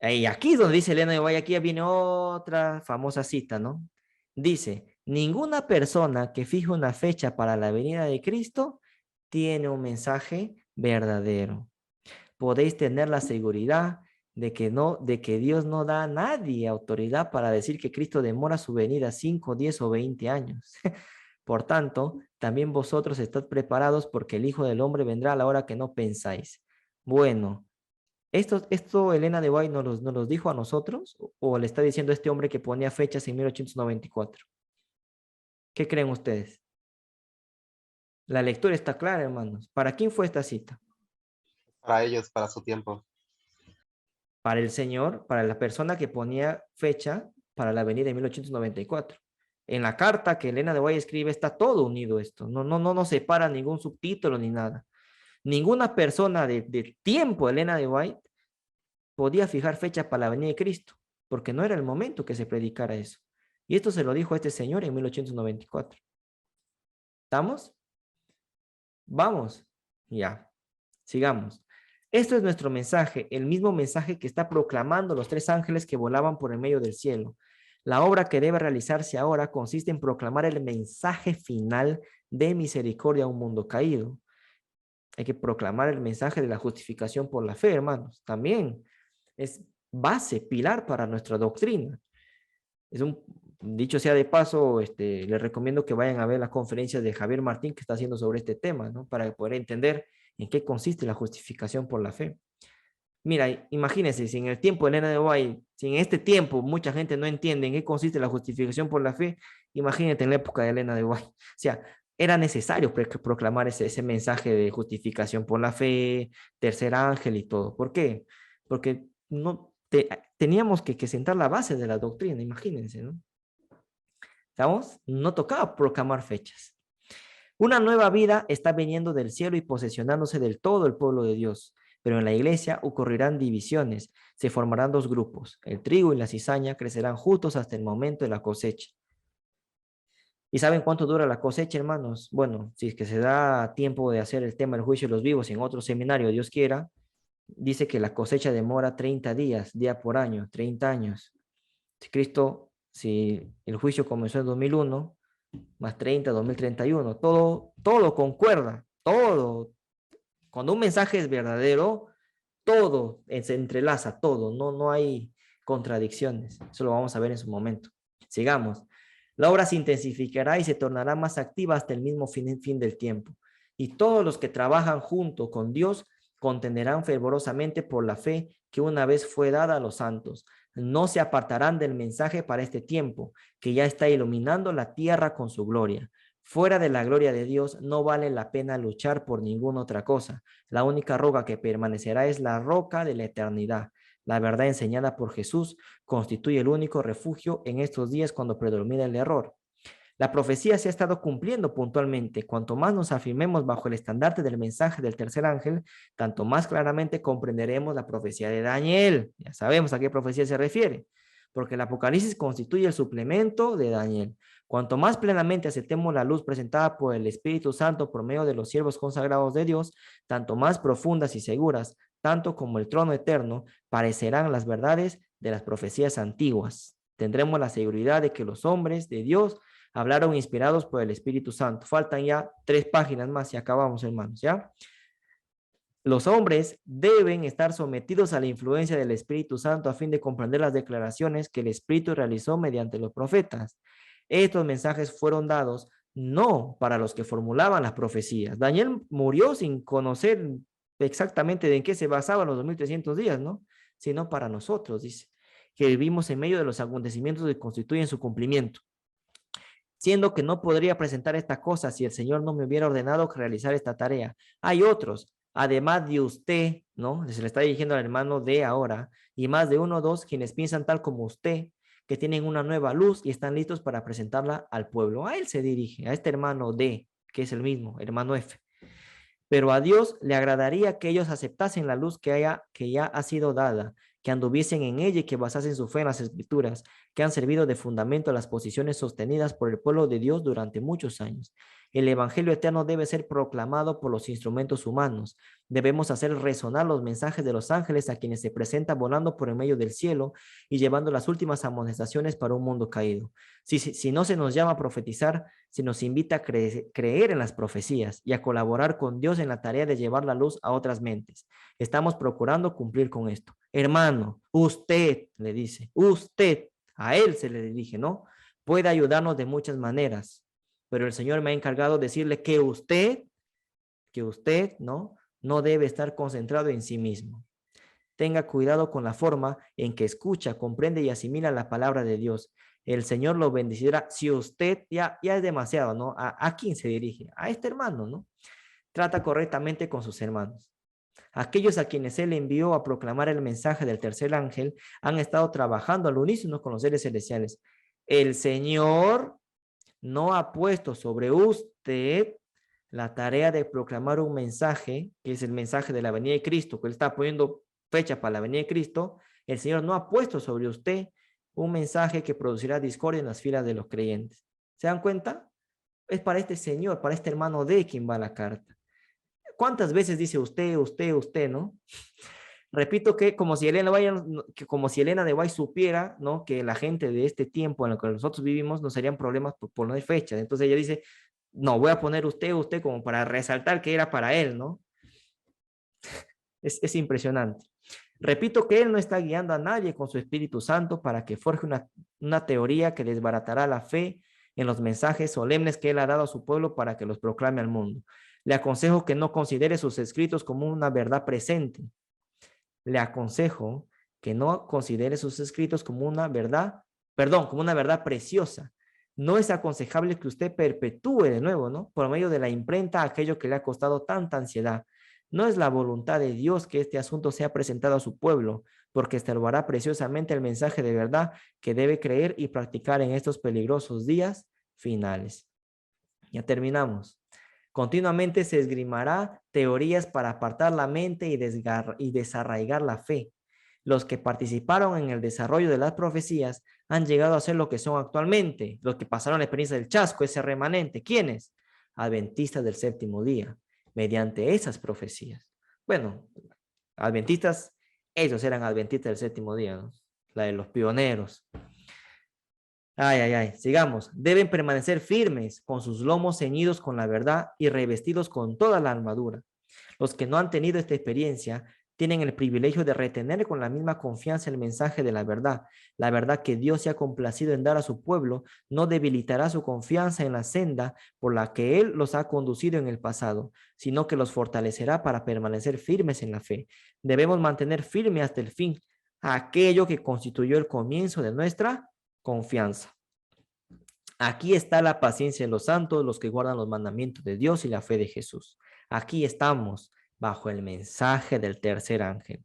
Y aquí es donde dice Elena de White, aquí ya viene otra famosa cita, ¿no? Dice, ninguna persona que fije una fecha para la venida de Cristo tiene un mensaje verdadero. Podéis tener la seguridad de que Dios no da a nadie autoridad para decir que Cristo demora su venida 5, 10 o 20 años. Por tanto, también vosotros estad preparados porque el Hijo del Hombre vendrá a la hora que no pensáis. Bueno, ¿Esto Elena de White nos los dijo a nosotros o le está diciendo a este hombre que ponía fechas en 1894? ¿Qué creen ustedes? La lectura está clara, hermanos. ¿Para quién fue esta cita? Para ellos, para su tiempo. Para el Señor, para la persona que ponía fecha para la venida de 1894. En la carta que Elena de White escribe está todo unido esto. No separa ningún subtítulo ni nada. Ninguna persona de tiempo, Elena de White, podía fijar fecha para la venida de Cristo, porque no era el momento que se predicara eso. Y esto se lo dijo a este señor en 1894. ¿Estamos? Vamos. Ya. Sigamos. Esto es nuestro mensaje, el mismo mensaje que está proclamando los 3 ángeles que volaban por el medio del cielo. La obra que debe realizarse ahora consiste en proclamar el mensaje final de misericordia a un mundo caído. Hay que proclamar el mensaje de la justificación por la fe, hermanos. También es base, pilar para nuestra doctrina. Es un, dicho sea de paso, les recomiendo que vayan a ver la conferencia de Javier Martín que está haciendo sobre este tema, ¿no? Para poder entender en qué consiste la justificación por la fe. Mira, imagínense, si en el tiempo de Elena de White, si en este tiempo mucha gente no entiende en qué consiste la justificación por la fe, imagínate en la época de Elena de White. O sea, era necesario proclamar ese mensaje de justificación por la fe, tercer ángel y todo. ¿Por qué? Porque teníamos que sentar la base de la doctrina, imagínense, ¿no? ¿Estamos? No tocaba proclamar fechas. Una nueva vida está viniendo del cielo y posesionándose del todo el pueblo de Dios. Pero en la iglesia ocurrirán divisiones, se formarán 2 grupos. El trigo y la cizaña crecerán juntos hasta el momento de la cosecha. ¿Y saben cuánto dura la cosecha, hermanos? Bueno, si es que se da tiempo de hacer el tema del juicio de los vivos en otro seminario, Dios quiera, dice que la cosecha demora 30 días, día por año, 30 años. Si el juicio comenzó en 2001, más 30, 2031, todo concuerda, todo. Cuando un mensaje es verdadero, todo se entrelaza, todo, no hay contradicciones. Eso lo vamos a ver en su momento. Sigamos. La obra se intensificará y se tornará más activa hasta el mismo fin del tiempo. Y todos los que trabajan junto con Dios contenderán fervorosamente por la fe que una vez fue dada a los santos. No se apartarán del mensaje para este tiempo, que ya está iluminando la tierra con su gloria. Fuera de la gloria de Dios no vale la pena luchar por ninguna otra cosa. La única roca que permanecerá es la roca de la eternidad. La verdad enseñada por Jesús constituye el único refugio en estos días cuando predomina el error. La profecía se ha estado cumpliendo puntualmente. Cuanto más nos afirmemos bajo el estandarte del mensaje del tercer ángel, tanto más claramente comprenderemos la profecía de Daniel. Ya sabemos a qué profecía se refiere, porque el Apocalipsis constituye el suplemento de Daniel. Cuanto más plenamente aceptemos la luz presentada por el Espíritu Santo por medio de los siervos consagrados de Dios, tanto más profundas y seguras, tanto como el trono eterno, parecerán las verdades de las profecías antiguas. Tendremos la seguridad de que los hombres de Dios hablaron inspirados por el Espíritu Santo. Faltan ya 3 páginas más y acabamos, hermanos, ¿ya? Los hombres deben estar sometidos a la influencia del Espíritu Santo a fin de comprender las declaraciones que el Espíritu realizó mediante los profetas. Estos mensajes fueron dados no para los que formulaban las profecías. Daniel murió sin conocer exactamente de en qué se basaban los 2300 días, ¿no? Sino para nosotros, dice, que vivimos en medio de los acontecimientos que constituyen su cumplimiento. Siendo que no podría presentar esta cosa si el Señor no me hubiera ordenado realizar esta tarea. Hay otros, además de usted, ¿no? Se le está dirigiendo al hermano de ahora, y más de 1 o 2 quienes piensan tal como usted, que tienen una nueva luz y están listos para presentarla al pueblo. A él se dirige, a este hermano D, que es el mismo, hermano F. Pero a Dios le agradaría que ellos aceptasen la luz que ya ha sido dada, que anduviesen en ella y que basasen su fe en las Escrituras, que han servido de fundamento a las posiciones sostenidas por el pueblo de Dios durante muchos años. El evangelio eterno debe ser proclamado por los instrumentos humanos. Debemos hacer resonar los mensajes de los ángeles a quienes se presentan volando por el medio del cielo y llevando las últimas amonestaciones para un mundo caído. Si no se nos llama a profetizar, se nos invita a creer en las profecías y a colaborar con Dios en la tarea de llevar la luz a otras mentes. Estamos procurando cumplir con esto. Hermano, usted, le dice, usted, a él se le dirige, ¿no? Puede ayudarnos de muchas maneras, pero el Señor me ha encargado de decirle que usted, ¿no? No debe estar concentrado en sí mismo. tenga cuidado con la forma en que escucha, comprende y asimila la palabra de Dios. El Señor lo bendecirá. Si usted ya es demasiado, ¿no? ¿A quién se dirige? A este hermano, ¿no? Trata correctamente con sus hermanos. Aquellos a quienes él envió a proclamar el mensaje del tercer ángel han estado trabajando al unísono con los seres celestiales. El Señor no ha puesto sobre usted la tarea de proclamar un mensaje, que es el mensaje de la venida de Cristo, que él está poniendo fecha para la venida de Cristo. El Señor no ha puesto sobre usted un mensaje que producirá discordia en las filas de los creyentes. ¿Se dan cuenta? Es para este señor, para este hermano de quien va la carta. ¿Cuántas veces dice usted, ¿no? Repito que como si Elena de White supiera, ¿no? Que la gente de este tiempo en el que nosotros vivimos no serían problemas por poner fecha. Entonces ella dice, no, voy a poner usted como para resaltar que era para él, ¿no? Es impresionante. Repito que él no está guiando a nadie con su Espíritu Santo para que forje una teoría que desbaratará la fe en los mensajes solemnes que él ha dado a su pueblo para que los proclame al mundo. Le aconsejo que no considere sus escritos como una verdad presente. Le aconsejo que no considere sus escritos como una verdad, como una verdad preciosa. No es aconsejable que usted perpetúe de nuevo, ¿no? Por medio de la imprenta aquello que le ha costado tanta ansiedad. No es la voluntad de Dios que este asunto sea presentado a su pueblo, porque estorbará preciosamente el mensaje de verdad que debe creer y practicar en estos peligrosos días finales. Ya terminamos. Continuamente se esgrimará teorías para apartar la mente y desarraigar la fe. Los que participaron en el desarrollo de las profecías han llegado a ser lo que son actualmente, los que pasaron la experiencia del chasco, ese remanente. ¿Quiénes? Adventistas del séptimo día, mediante esas profecías. Bueno, adventistas, ellos eran adventistas del séptimo día, ¿no? La de los pioneros. Sigamos. Deben permanecer firmes con sus lomos ceñidos con la verdad y revestidos con toda la armadura. Los que no han tenido esta experiencia tienen el privilegio de retener con la misma confianza el mensaje de la verdad. La verdad que Dios se ha complacido en dar a su pueblo no debilitará su confianza en la senda por la que Él los ha conducido en el pasado, sino que los fortalecerá para permanecer firmes en la fe. Debemos mantener firme hasta el fin aquello que constituyó el comienzo de nuestra confianza. Aquí está la paciencia de los santos, los que guardan los mandamientos de Dios y la fe de Jesús. Aquí estamos bajo el mensaje del tercer ángel.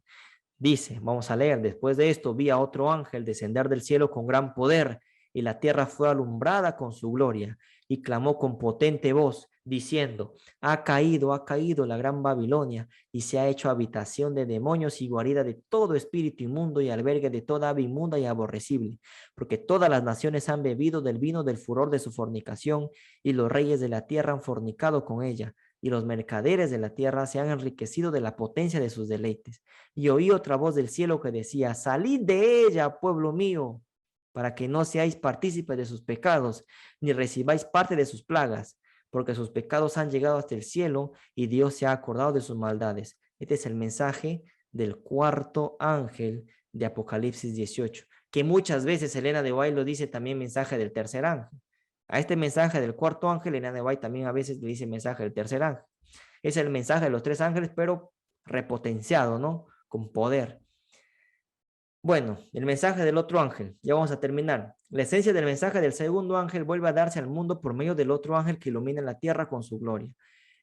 Dice, vamos a leer, después de esto vi a otro ángel descender del cielo con gran poder y la tierra fue alumbrada con su gloria y clamó con potente voz diciendo, ha caído la gran Babilonia y se ha hecho habitación de demonios y guarida de todo espíritu inmundo y albergue de toda ave inmunda y aborrecible, porque todas las naciones han bebido del vino del furor de su fornicación y los reyes de la tierra han fornicado con ella y los mercaderes de la tierra se han enriquecido de la potencia de sus deleites. Y oí otra voz del cielo que decía, salid de ella, pueblo mío, para que no seáis partícipes de sus pecados, ni recibáis parte de sus plagas, porque sus pecados han llegado hasta el cielo y Dios se ha acordado de sus maldades. Este es el mensaje del cuarto ángel de Apocalipsis 18, que muchas veces Elena de White lo dice también mensaje del tercer ángel. A este mensaje del cuarto ángel, Elena de White también a veces le dice mensaje del tercer ángel. Es el mensaje de los tres ángeles, pero repotenciado, ¿no? Con poder. Bueno, el mensaje del otro ángel, ya vamos a terminar. La esencia del mensaje del segundo ángel vuelve a darse al mundo por medio del otro ángel que ilumina la tierra con su gloria.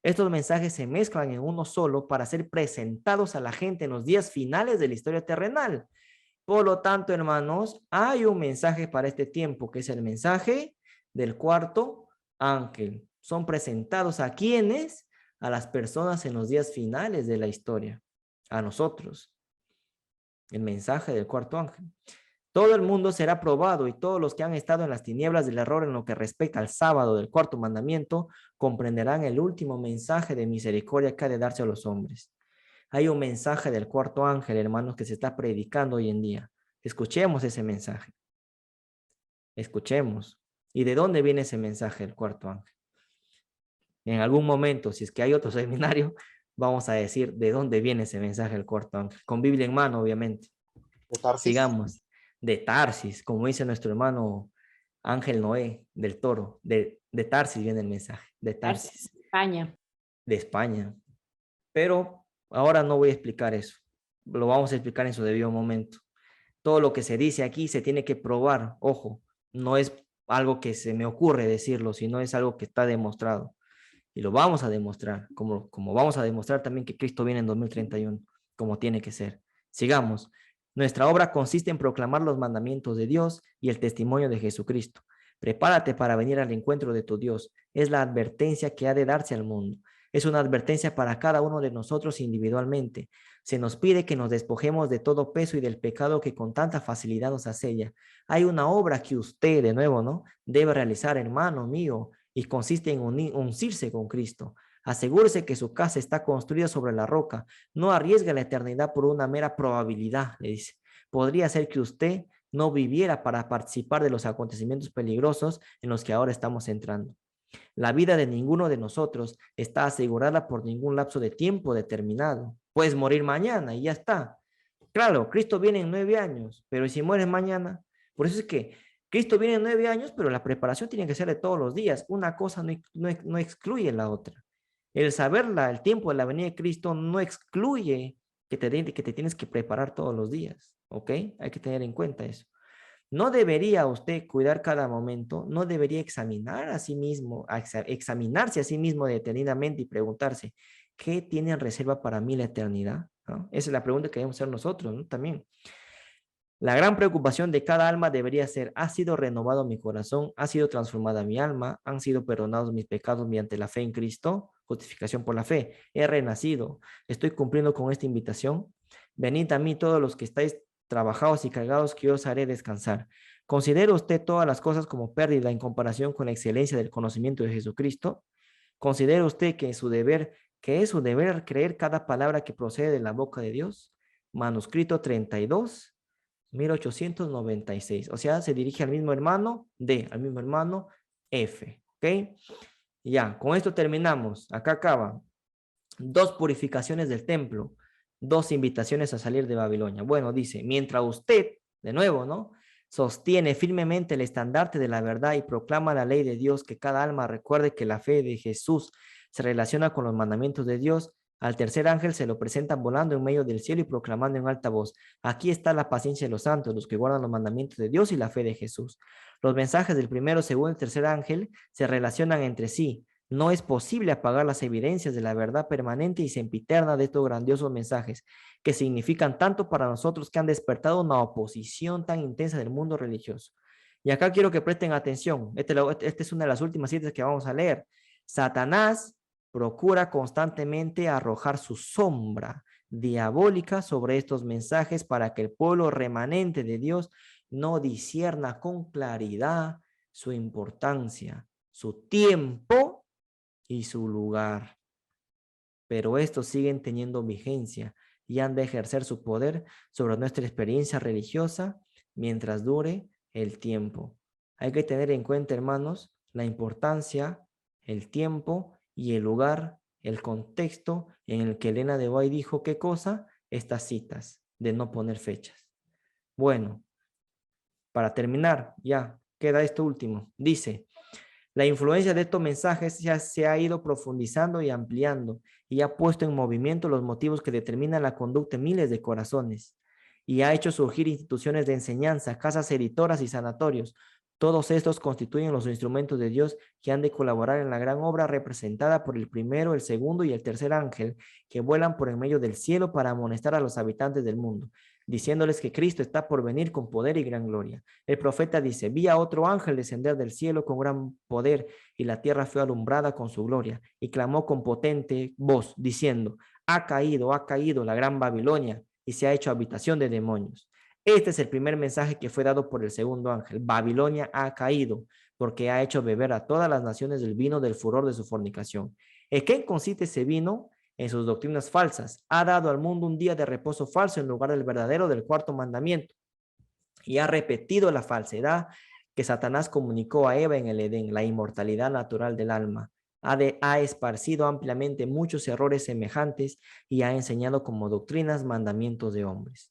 Estos mensajes se mezclan en uno solo para ser presentados a la gente en los días finales de la historia terrenal. Por lo tanto, hermanos, hay un mensaje para este tiempo, que es el mensaje del cuarto ángel. Son presentados a quienes, a las personas en los días finales de la historia, a nosotros. El mensaje del cuarto ángel. Todo el mundo será probado y todos los que han estado en las tinieblas del error en lo que respecta al sábado del cuarto mandamiento comprenderán el último mensaje de misericordia que ha de darse a los hombres. Hay un mensaje del cuarto ángel, hermanos, que se está predicando hoy en día. Escuchemos ese mensaje. Escuchemos. ¿Y de dónde viene ese mensaje del cuarto ángel? En algún momento, si es que hay otro seminario, vamos a decir de dónde viene ese mensaje del cuarto ángel. Con Biblia en mano, obviamente. ¿De Tarsis? Sigamos. De Tarsis, como dice nuestro hermano Ángel Noé, del Toro. De Tarsis viene el mensaje. De Tarsis. España. De España. Pero ahora no voy a explicar eso. lo vamos a explicar en su debido momento. Todo lo que se dice aquí se tiene que probar, ojo, no es algo que se me ocurre decirlo, sino es algo que está demostrado. Y lo vamos a demostrar, como vamos a demostrar también que Cristo viene en 2031, como tiene que ser. Sigamos. Nuestra obra consiste en proclamar los mandamientos de Dios y el testimonio de Jesucristo. Prepárate para venir al encuentro de tu Dios. Es la advertencia que ha de darse al mundo. Es una advertencia para cada uno de nosotros individualmente. Se nos pide que nos despojemos de todo peso y del pecado que con tanta facilidad nos asedia. Hay una obra que usted, de nuevo, ¿no?, debe realizar, hermano mío, y consiste en uncirse con Cristo. Asegúrese que su casa está construida sobre la roca. No arriesgue la eternidad por una mera probabilidad, le dice. Podría ser que usted no viviera para participar de los acontecimientos peligrosos en los que ahora estamos entrando. La vida de ninguno de nosotros está asegurada por ningún lapso de tiempo determinado. Puedes morir mañana y ya está. Claro, Cristo viene en 9 años, pero si mueres mañana, por eso es que Cristo viene en 9 años, pero la preparación tiene que ser de todos los días. Una cosa no excluye la otra. El saberla, el tiempo de la venida de Cristo no excluye que te tienes que preparar todos los días, ¿ok? Hay que tener en cuenta eso. No debería usted cuidar cada momento, no debería examinar a sí mismo, examinarse a sí mismo detenidamente y preguntarse, ¿qué tiene en reserva para mí la eternidad? ¿No? Esa es la pregunta que debemos hacer nosotros, ¿no? También. La gran preocupación de cada alma debería ser, ¿ha sido renovado mi corazón? ¿Ha sido transformada mi alma? ¿Han sido perdonados mis pecados mediante la fe en Cristo? Justificación por la fe. ¿He renacido? ¿Estoy cumpliendo con esta invitación? Venid a mí todos los que estáis trabajados y cargados, que yo os haré descansar. ¿Considera usted todas las cosas como pérdida en comparación con la excelencia del conocimiento de Jesucristo? ¿Considera usted que es su deber creer cada palabra que procede de la boca de Dios? Manuscrito 32, 1896. O sea, se dirige al mismo hermano D, al mismo hermano F. ¿Ok? Ya, con esto terminamos. Acá acaba. 2 purificaciones del templo. 2 invitaciones a salir de Babilonia. Bueno, dice, mientras usted, de nuevo, ¿no?, sostiene firmemente el estandarte de la verdad y proclama la ley de Dios, que cada alma recuerde que la fe de Jesús se relaciona con los mandamientos de Dios. Al tercer ángel se lo presentan volando en medio del cielo y proclamando en alta voz, aquí está la paciencia de los santos, los que guardan los mandamientos de Dios y la fe de Jesús. Los mensajes del primero, segundo y tercer ángel se relacionan entre sí. No es posible apagar las evidencias de la verdad permanente y sempiterna de estos grandiosos mensajes, que significan tanto para nosotros, que han despertado una oposición tan intensa del mundo religioso. Y acá quiero que presten atención. Esta es una de las últimas citas que vamos a leer. Satanás procura constantemente arrojar su sombra diabólica sobre estos mensajes para que el pueblo remanente de Dios no discierna con claridad su importancia, su tiempo y su lugar. Pero estos siguen teniendo vigencia y han de ejercer su poder sobre nuestra experiencia religiosa mientras dure el tiempo. Hay que tener en cuenta, hermanos, la importancia, el tiempo y el lugar, el contexto en el que Elena de White dijo qué cosa, estas citas, de no poner fechas. Bueno, para terminar, ya queda esto último. Dice, la influencia de estos mensajes ya se ha ido profundizando y ampliando y ha puesto en movimiento los motivos que determinan la conducta de miles de corazones y ha hecho surgir instituciones de enseñanza, casas editoras y sanatorios. Todos estos constituyen los instrumentos de Dios que han de colaborar en la gran obra representada por el primero, el segundo y el tercer ángel, que vuelan por en medio del cielo para amonestar a los habitantes del mundo, diciéndoles que Cristo está por venir con poder y gran gloria. El profeta dice, vi a otro ángel descender del cielo con gran poder, y la tierra fue alumbrada con su gloria, y clamó con potente voz, diciendo, ha caído la gran Babilonia, y se ha hecho habitación de demonios. Este es el primer mensaje que fue dado por el segundo ángel. Babilonia ha caído, porque ha hecho beber a todas las naciones del vino del furor de su fornicación. ¿En qué consiste ese vino? En sus doctrinas falsas. Ha dado al mundo un día de reposo falso en lugar del verdadero del cuarto mandamiento. Y ha repetido la falsedad que Satanás comunicó a Eva en el Edén, la inmortalidad natural del alma. Ha esparcido ampliamente muchos errores semejantes y ha enseñado como doctrinas mandamientos de hombres.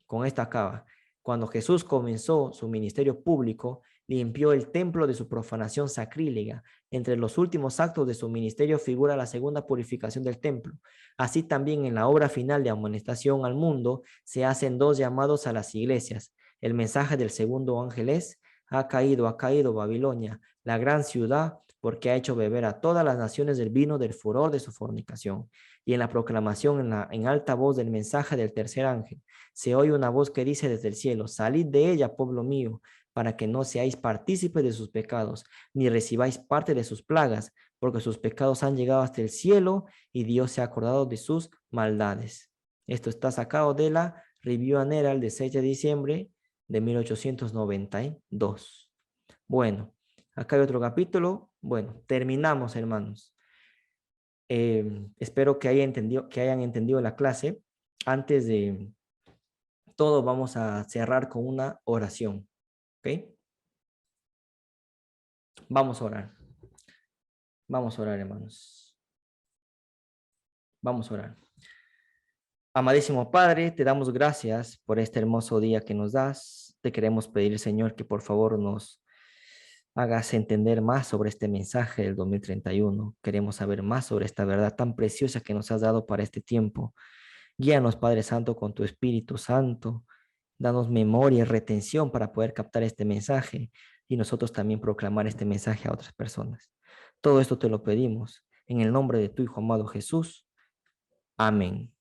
Con esto acaba. Cuando Jesús comenzó su ministerio público, limpió el templo de su profanación sacrílega. Entre los últimos actos de su ministerio figura la segunda purificación del templo. Así también en la obra final de amonestación al mundo se hacen dos llamados a las iglesias. El mensaje del segundo ángel es: ha caído Babilonia, la gran ciudad, porque ha hecho beber a todas las naciones del vino del furor de su fornicación. Y en la proclamación en alta voz del mensaje del tercer ángel, se oye una voz que dice desde el cielo: salid de ella, pueblo mío, para que no seáis partícipes de sus pecados, ni recibáis parte de sus plagas, porque sus pecados han llegado hasta el cielo y Dios se ha acordado de sus maldades. Esto está sacado de la Review and Herald de 6 de diciembre de 1892. Bueno, acá hay otro capítulo. Bueno, terminamos, hermanos. Espero que hayan entendido la clase. Antes de todo, vamos a cerrar con una oración. ¿Ok? Vamos a orar. Vamos a orar, hermanos. Vamos a orar. Amadísimo Padre, te damos gracias por este hermoso día que nos das. Te queremos pedir, Señor, que por favor nos hagas entender más sobre este mensaje del 2031. Queremos saber más sobre esta verdad tan preciosa que nos has dado para este tiempo. Guíanos, Padre Santo, con tu Espíritu Santo. Danos memoria y retención para poder captar este mensaje y nosotros también proclamar este mensaje a otras personas. Todo esto te lo pedimos en el nombre de tu Hijo amado Jesús. Amén.